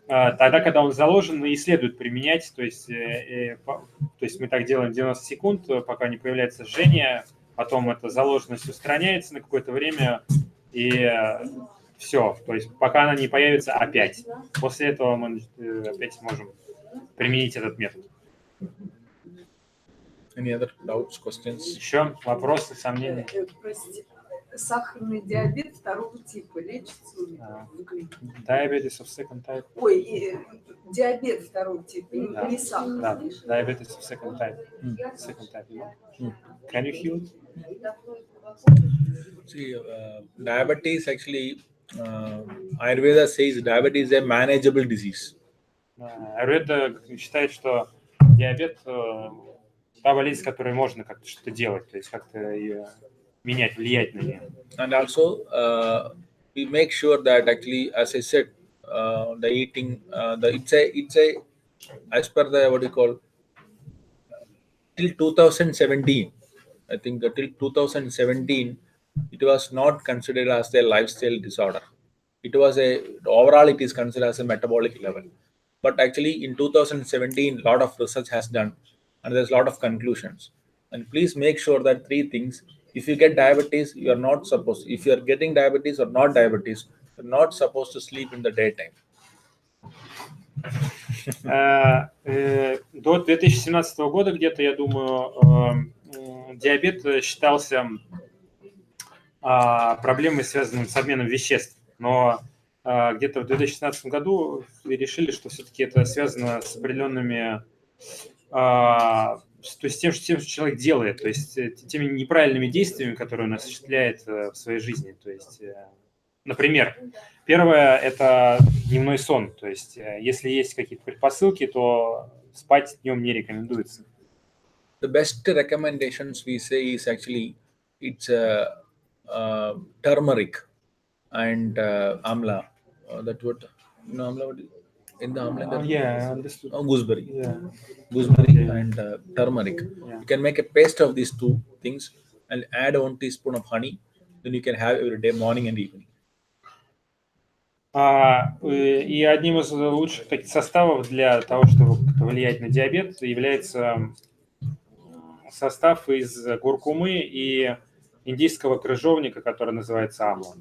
тогда, когда он заложен, и следует применять, то есть мы так делаем 90 секунд, пока не появляется жжение, потом эта заложенность устраняется на какое-то время, и все, то есть пока она не появится опять. После этого мы опять можем применить этот метод. Any other doubts, questions? Еще вопросы, сомнения? Простите, сахарный диабет второго типа лечится? Diabetes of second type. Ой, диабет второго типа, не сахар. Да, diabetes of second type. Second type. Can you heal it? See, diabetes actually, Ayurveda says diabetes is a manageable disease. Аюрведа считает, что диабет та болезнь, с которой можно как-то что-то делать, то есть как-то ее менять, влиять на нее. And also, we make sure that actually, as I said, the eating, it's a as per the what do you call till 2017. I think that till 2017, it was not considered as a lifestyle disorder. It was overall it is considered as a metabolic level. But actually, in 2017, a lot of research has done, and there's a lot of conclusions. And please make sure that 3 things: If you get diabetes, you are not supposed. If you are getting diabetes or not diabetes, you're not supposed to sleep in the daytime. До 2017 года где-то, я думаю, диабет считался проблемой, связанной с обменом веществ. Но где-то в 2016 году решили, что все-таки это связано с определенными, то есть тем, что человек делает, то есть теми неправильными действиями, которые он осуществляет в своей жизни. То есть, например, первое – это дневной сон. То есть если есть какие-то предпосылки, то спать днем не рекомендуется. The best recommendations we say is actually it's turmeric and amla. That's what amla. In the amla, Yeah, understood. Gooseberry. Yeah. Gooseberry Okay. and turmeric. Yeah. You can make a paste of these two things and add 1 teaspoon of honey. Then you can have every day, morning and evening. И одним из лучших таких составов для того, чтобы влиять на диабет, является состав из куркумы и индийского крыжовника, который называется амла.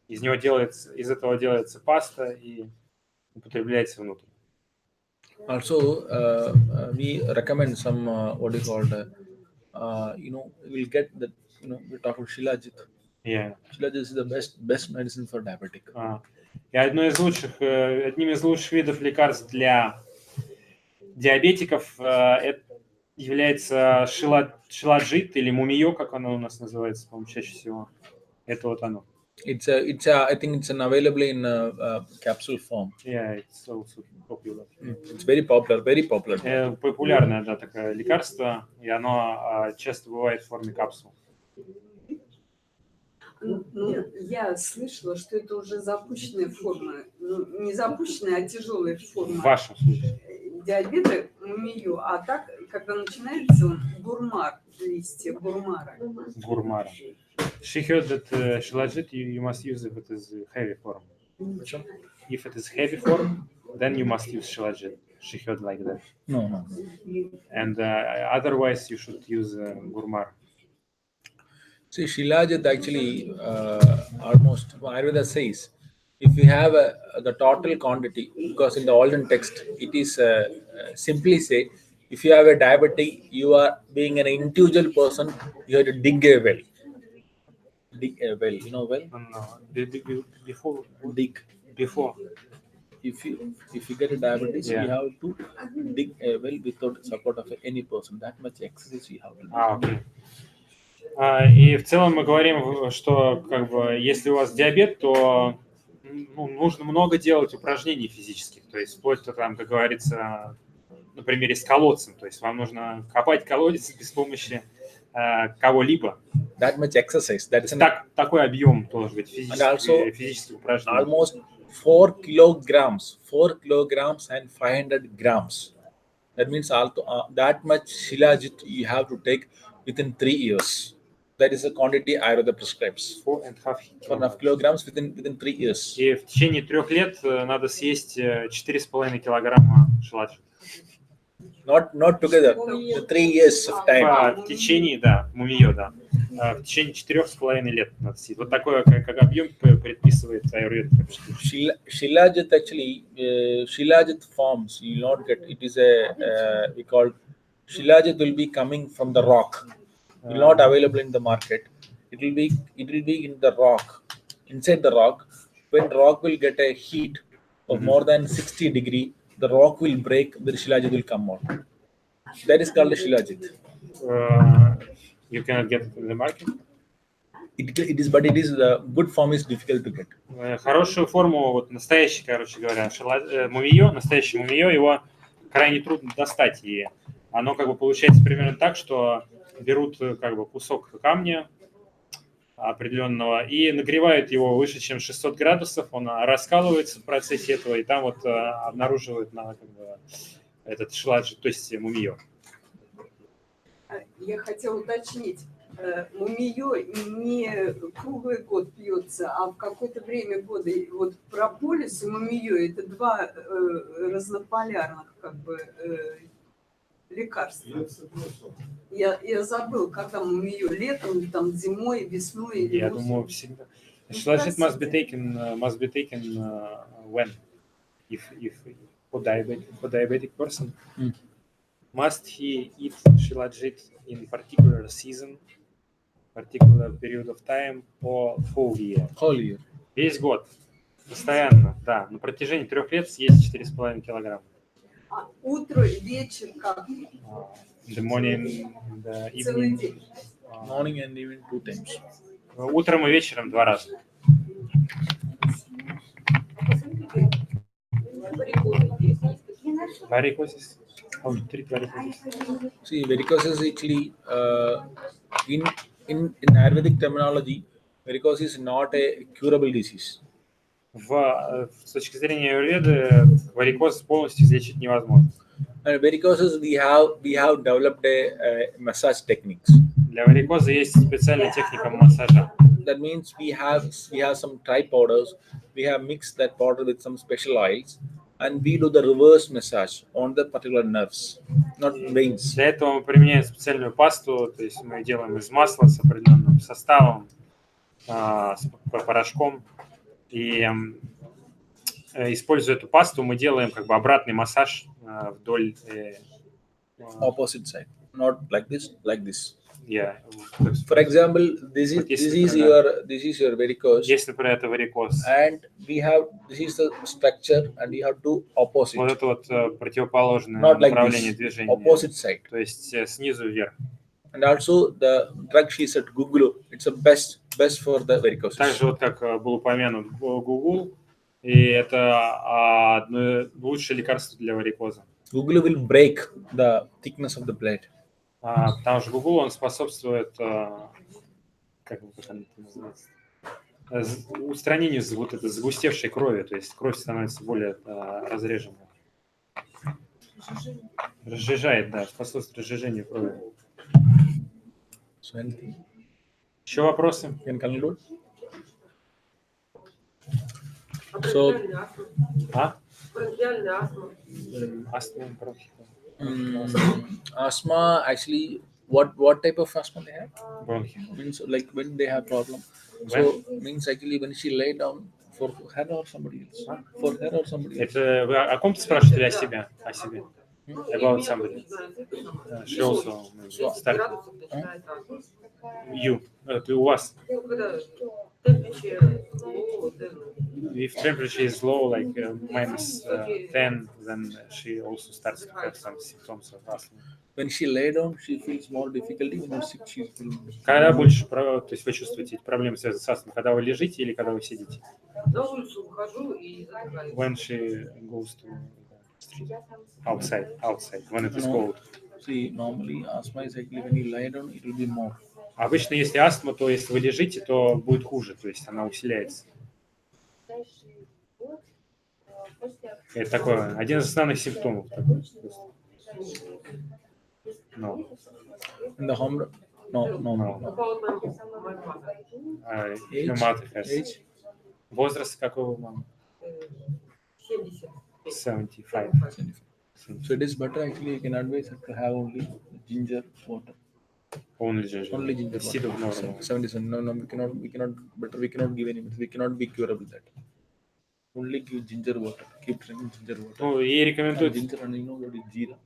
Из этого делается паста и употребляется внутрь. Also, we recommend some what is called, we'll get that, we talk about Shilajit. Yeah. Shilajit is the best medicine for diabetic. И одним из лучших видов лекарств для диабетиков является шиладжит или мумиё, как оно у нас называется, по-моему, чаще всего. Это вот оно. I think it's available in capsule form. Yeah, it's also popular. It's very popular, very popular. Популярное, да, такое лекарство, и оно часто бывает в форме капсул. Я слышала, что это уже запущенная форма, не запущенная, а тяжелая форма. В вашем случае. Диабета мумию, а так, когда начинается он, гурмар, листья гурмара. Гурмара. She heard that shilajit you must use if it is heavy form. If it is heavy form, then you must use shilajit. She heard like that. No. And otherwise you should use gurmar. See, Shilajit actually almost Аюрведа says if you have the total quantity, because in the olden text it is simply say if you have a diabetic, you are being an individual person, you have to dig a well. Dig a well, you know well? No. Before. Dig. Before. If you get a diabetes, you have to dig a well without support of any person. That much exercise you have to do. Okay. И в целом мы говорим, что как бы если у вас диабет, то нужно много делать упражнений физических, то есть вплоть до, там, как говорится, на примере с колодцем, то есть вам нужно копать колодец без помощи кого-либо. That much exercise. That is такой объем должен быть физических упражнений. Almost 4 kilograms and 500 grams. That means that much shilajit you have to take within 3 years. That is the quantity Аюрведа prescribes. 4.5 kilograms within 3 years. И в течение 3 лет надо съесть 4,5 килограмма шиладжита. Not together. The 3 years of time. В течение, мумиё, в течение 4,5 лет надо съесть. Вот такой как объем предписывает Аюрведа. Shilajit actually, Shilajit forms you will not get. It is we call Shilajit will be coming from the rock. It will not available in the market. It will be in the rock. Inside the rock, when rock will get a heat of more than 60 degree, the rock will break. The Shilajit will come out. That is called a Shilajit. You cannot get it in the market. It is, but it is the good form is difficult to get. Хорошую форму, вот настоящий, короче говоря, мумиё, настоящее мумиё, его крайне трудно достать, и оно как бы получается примерно так, что берут как бы кусок камня определенного и нагревают его выше, чем 600 градусов, он раскалывается в процессе этого, и там вот обнаруживают как бы, этот шиладжит, то есть мумиё. Я хотела уточнить. Мумиё не круглый год пьется, а в какое-то время года. Вот прополис и мумиё – это два разнополярных как бы лекарства. Я забыл, когда мы ее летом, там, зимой, весной или Я осенью. думаю, всегда. Shilajit must be taken when? If for diabetic person, must he eat Shilajit in particular season, particular period of time, or whole year? Whole year. Весь год. Постоянно, да. На протяжении 3 лет съесть 4,5 килограмма. А утро и вечер как? In the morning, in the Целый evening. день. Morning and even 2 times. Утром и вечером 2 раза. Varicoses. How to treat varicoses? See, varicoses actually, in Ayurvedic terminology, varicose is not a curable disease. С точки зрения аюрведы, варикоз полностью излечить невозможно. And varicoses, we have developed a massage techniques. Для варикоза есть специальная техника массажа. That means we have some dry powders. We have mixed that powder with some special oils, and we do the reverse massage on the particular nerves, not veins. Для этого мы применяем специальную пасту, то есть мы делаем из масла с определенным составом, с порошком, и используя эту пасту, мы делаем как бы обратный массаж вдоль. Opposite side, not like this, like this. Yeah. For example, this is your varicose, Если, например, это варикоз, and this is the structure, and you have to opposite, вот это вот противоположное not like направление this, движения, opposite side. то есть снизу вверх. And also the drug she said Google, it's the best for the varicose. Также вот как был упомянут Google, и это лучшее лекарство для варикоза. Google will break the thickness of the blood. Потому что Google, он способствует, как это называется, устранению вот этой загустевшей крови, то есть кровь становится более разреженной. Разжижает, да, способствует разжижению крови. Еще вопросы? Can conclude? So, Астма, бронхит. asthma, actually, what type of asthma they have? Бронхит. Means like when they have problem. So means actually when she lay down for her or somebody else. For her or somebody else. Это вы о ком-то спрашиваете или о себе? О себе. About somebody. She also started. You. Это у вас. If temperature is low, like minus 10, then she also starts to have some symptoms of asthma. When she lay down, she feels more difficulty. When she sick, she feels. Когда больше, то есть вы чувствуете эти проблемы, связанные с астмой, когда вы лежите или когда вы сидите? When she goes to street, outside, when it is cold. See, normally asthma is actually when you lie down, it will be more. Обычно, если астма, то если вы лежите, то будет хуже, то есть она усиляется. Это такое, один из основных симптомов. No. In the home, no. Age. Возраст какой у мамы? 75. So it is better actually. You can advise her to have only ginger water. Only ginger. Only ginger Instead of water. normal. 77. No, we cannot. Better, we cannot give any. We cannot be curable that. Only give ginger water. Keep drinking ginger water. Ну, ей рекомендуют. Ginger and you know what is jeera.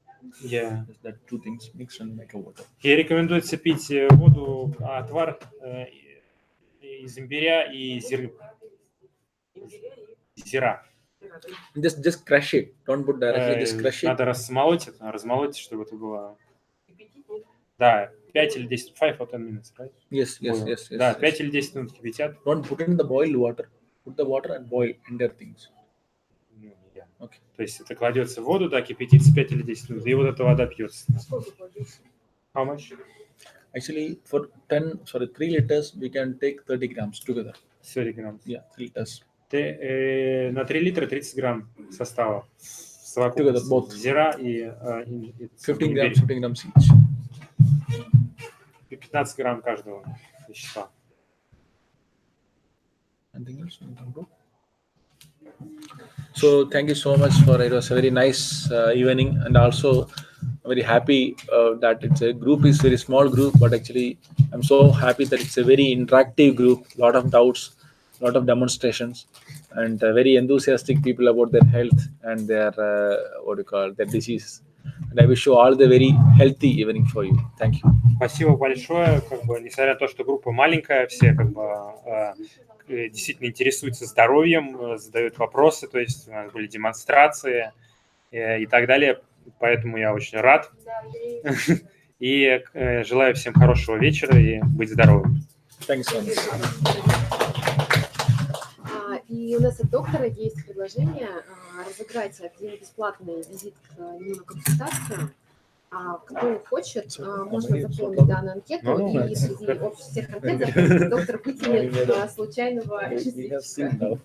Yeah. That two things mixed and make a water. Ей рекомендуется пить воду, отвар из имбиря и зира. Just crush it. Don't put directly. Just crush it. Надо размолоть, чтобы это было. Да, 5 или 10, 5 or 10 minutes, right? Yes. Да, 5 или 10 минут кипятят. Don't put in the boiled water. Put the water and boil entire things. Okay. То есть это кладется в воду, да, кипятится 5 или 10 минут, и вот эта вода пьется. How much? Actually, for 3 liters, we can take 30 grams together. 30 грамм. Yeah, 3 liters. На 3 литра 30 грамм состава. Together, both. Зира и 15 grams each. 15 грамм каждого вещества. Anything else? So thank you so much for it. Was a very nice evening, and also very happy that it's a group is very small group, but actually I'm so happy that it's a very interactive group. Lot of doubts, lot of demonstrations, and very enthusiastic people about their health and their their disease. And I wish you all the very healthy evening for you. Thank you. Спасибо большое. Как бы, несмотря на то, что группа маленькая, все как бы действительно интересуются здоровьем, задают вопросы, то есть у нас были демонстрации и так далее. Поэтому я очень рад. И желаю всем хорошего вечера и быть здоровым. Thank you so much. И у нас от доктора есть предложение разыграть один бесплатный визит к нему на консультацию. Кто хочет, можно заполнить данную анкету, и среди всех анкет доктор вытянет случайного счастливчика.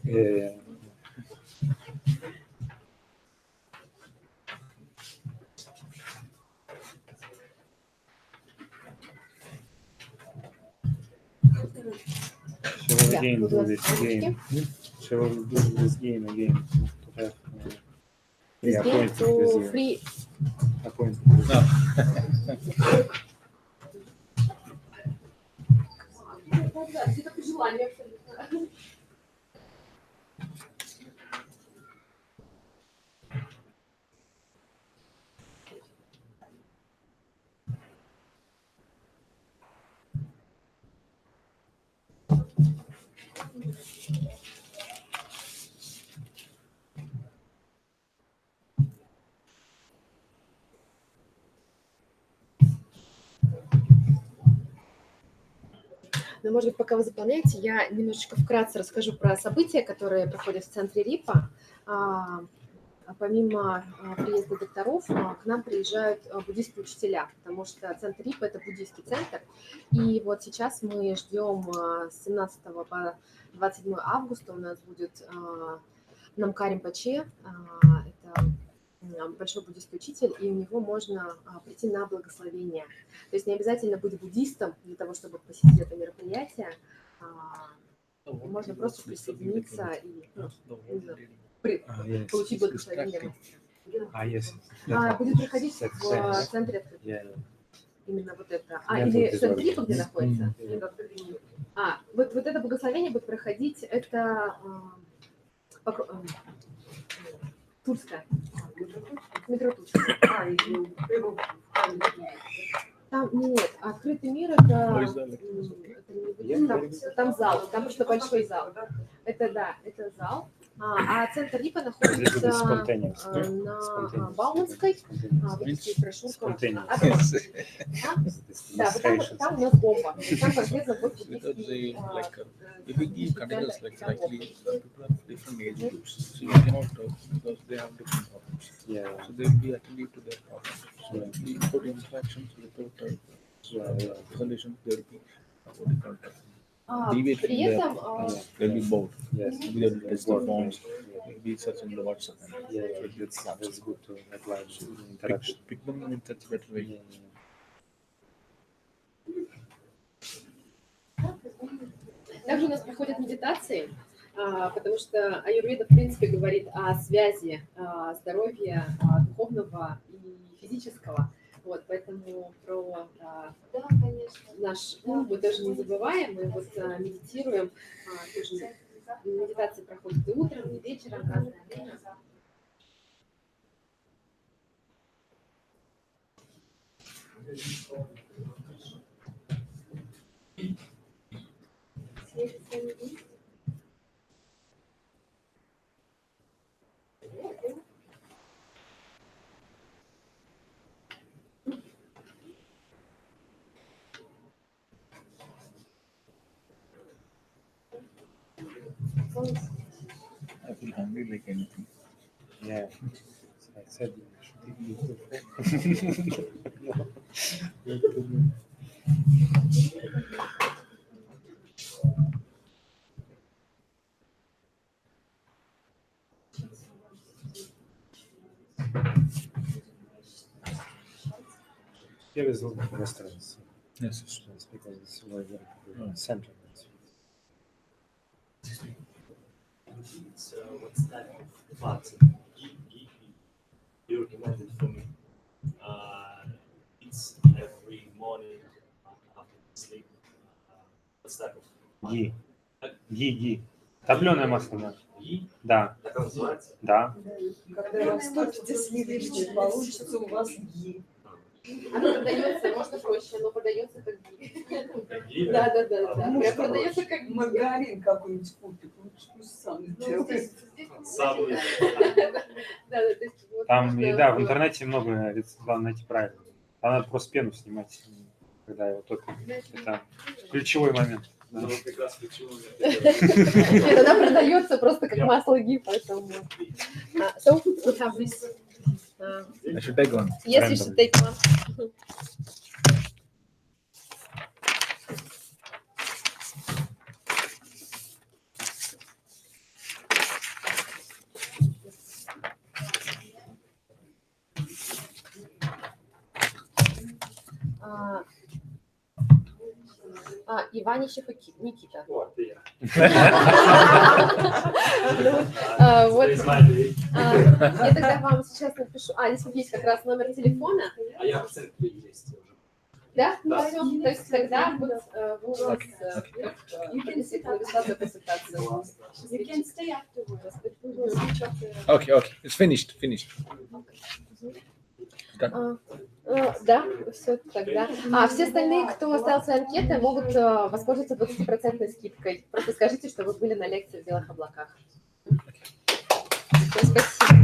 Но, может быть, пока вы заполняете, я немножечко вкратце расскажу про события, которые проходят в центре РИПа. Помимо приезда докторов, к нам приезжают буддийские учителя, потому что центр РИПа – это буддийский центр. И вот сейчас мы ждем с 17 по 27 августа у нас будет Намкарим Паче, это большой буддийский учитель, и у него можно прийти на благословение. То есть не обязательно быть буддистом для того, чтобы посетить это мероприятие. Можно просто присоединиться и получить благословение. Будет проходить в центре открытия. Именно вот это. Или центр РИПа, где находится? Вот это благословение будет проходить, это Тульская. Метро Тульская. Там нет, открытый мир это там зал, там просто большой зал. Это да, это зал. А центр РИПа находится на Бауманской. Видите, брошюрка. Да, вот там у нас бомба. Там конкретно будет If we give continuous lecture, actually, people are different age groups, so you cannot talk because they have different problems. Yeah. So they will be attentive to their problems. So without interactions, without presentation, there will be what you call deviate from при этом they'll be bored. Yes. Without the test of forms, they'll be searching the WhatsApp. That's good to apply interaction. Pick them in such a better way. Также у нас проходят медитации, потому что аюрведа, в принципе, говорит о связи здоровья духовного и физического. Вот, поэтому про наш ум мы тоже не забываем, мы вот медитируем. Тоже медитации проходят и утром, и вечером, в разное время. I feel hungry like anything. Yeah. I said you Here is a little bit restaurants. Yes. Because it's very central. So what's that? Vata. You recommended for me. подставил. Ги. Ги. Топленое масло, да. И Да. так называется. Да. Когда вы вступите с лишним, получится у вас ги. Оно продается, можно проще, оно продается как ги. Как ги, Да. Муж Прям продается как ги. маргарин какой-нибудь купит, пусть сам сделает. Самый. Да, то есть вот Там, можно и да, в было- интернете много рецептов, надо найти правильно. Там надо просто пену снимать, когда его топят. Это ключевой момент. Да. Ну, как раз ключевой. Нет, она продается просто как масло ги, поэтому... So, we have this. I should take one. Yes, you should take one. Иваничев и Никита. Вот, и я. Вот. Здесь мои. Я тогда вам сейчас напишу. Здесь есть как раз номер телефона. А я в центре есть уже. Да? Да. Всё. То есть тогда вот вы у нас действительно бесплатную консультацию. You can stay afterwards, but we will switch off the... Okay. It's finished. Да, все тогда. Все остальные, кто оставил свои анкеты, могут воспользоваться 20% скидкой. Просто скажите, что вы были на лекции в белых облаках. Всё, спасибо.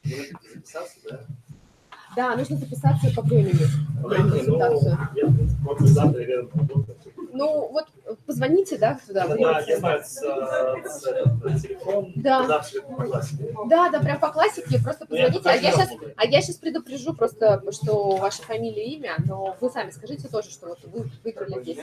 Нужно записаться, да? Да, нужно записаться по времени на консультацию. Я, в принципе, могу завтра или работать. Ну, вот позвоните, да, туда. Да, я знаю, с телефон. Да. Завтра по классике. Да, прям по классике, просто позвоните. А я сейчас предупрежу просто, что ваша фамилия и имя, но вы сами скажите тоже, что вот вы выиграли здесь.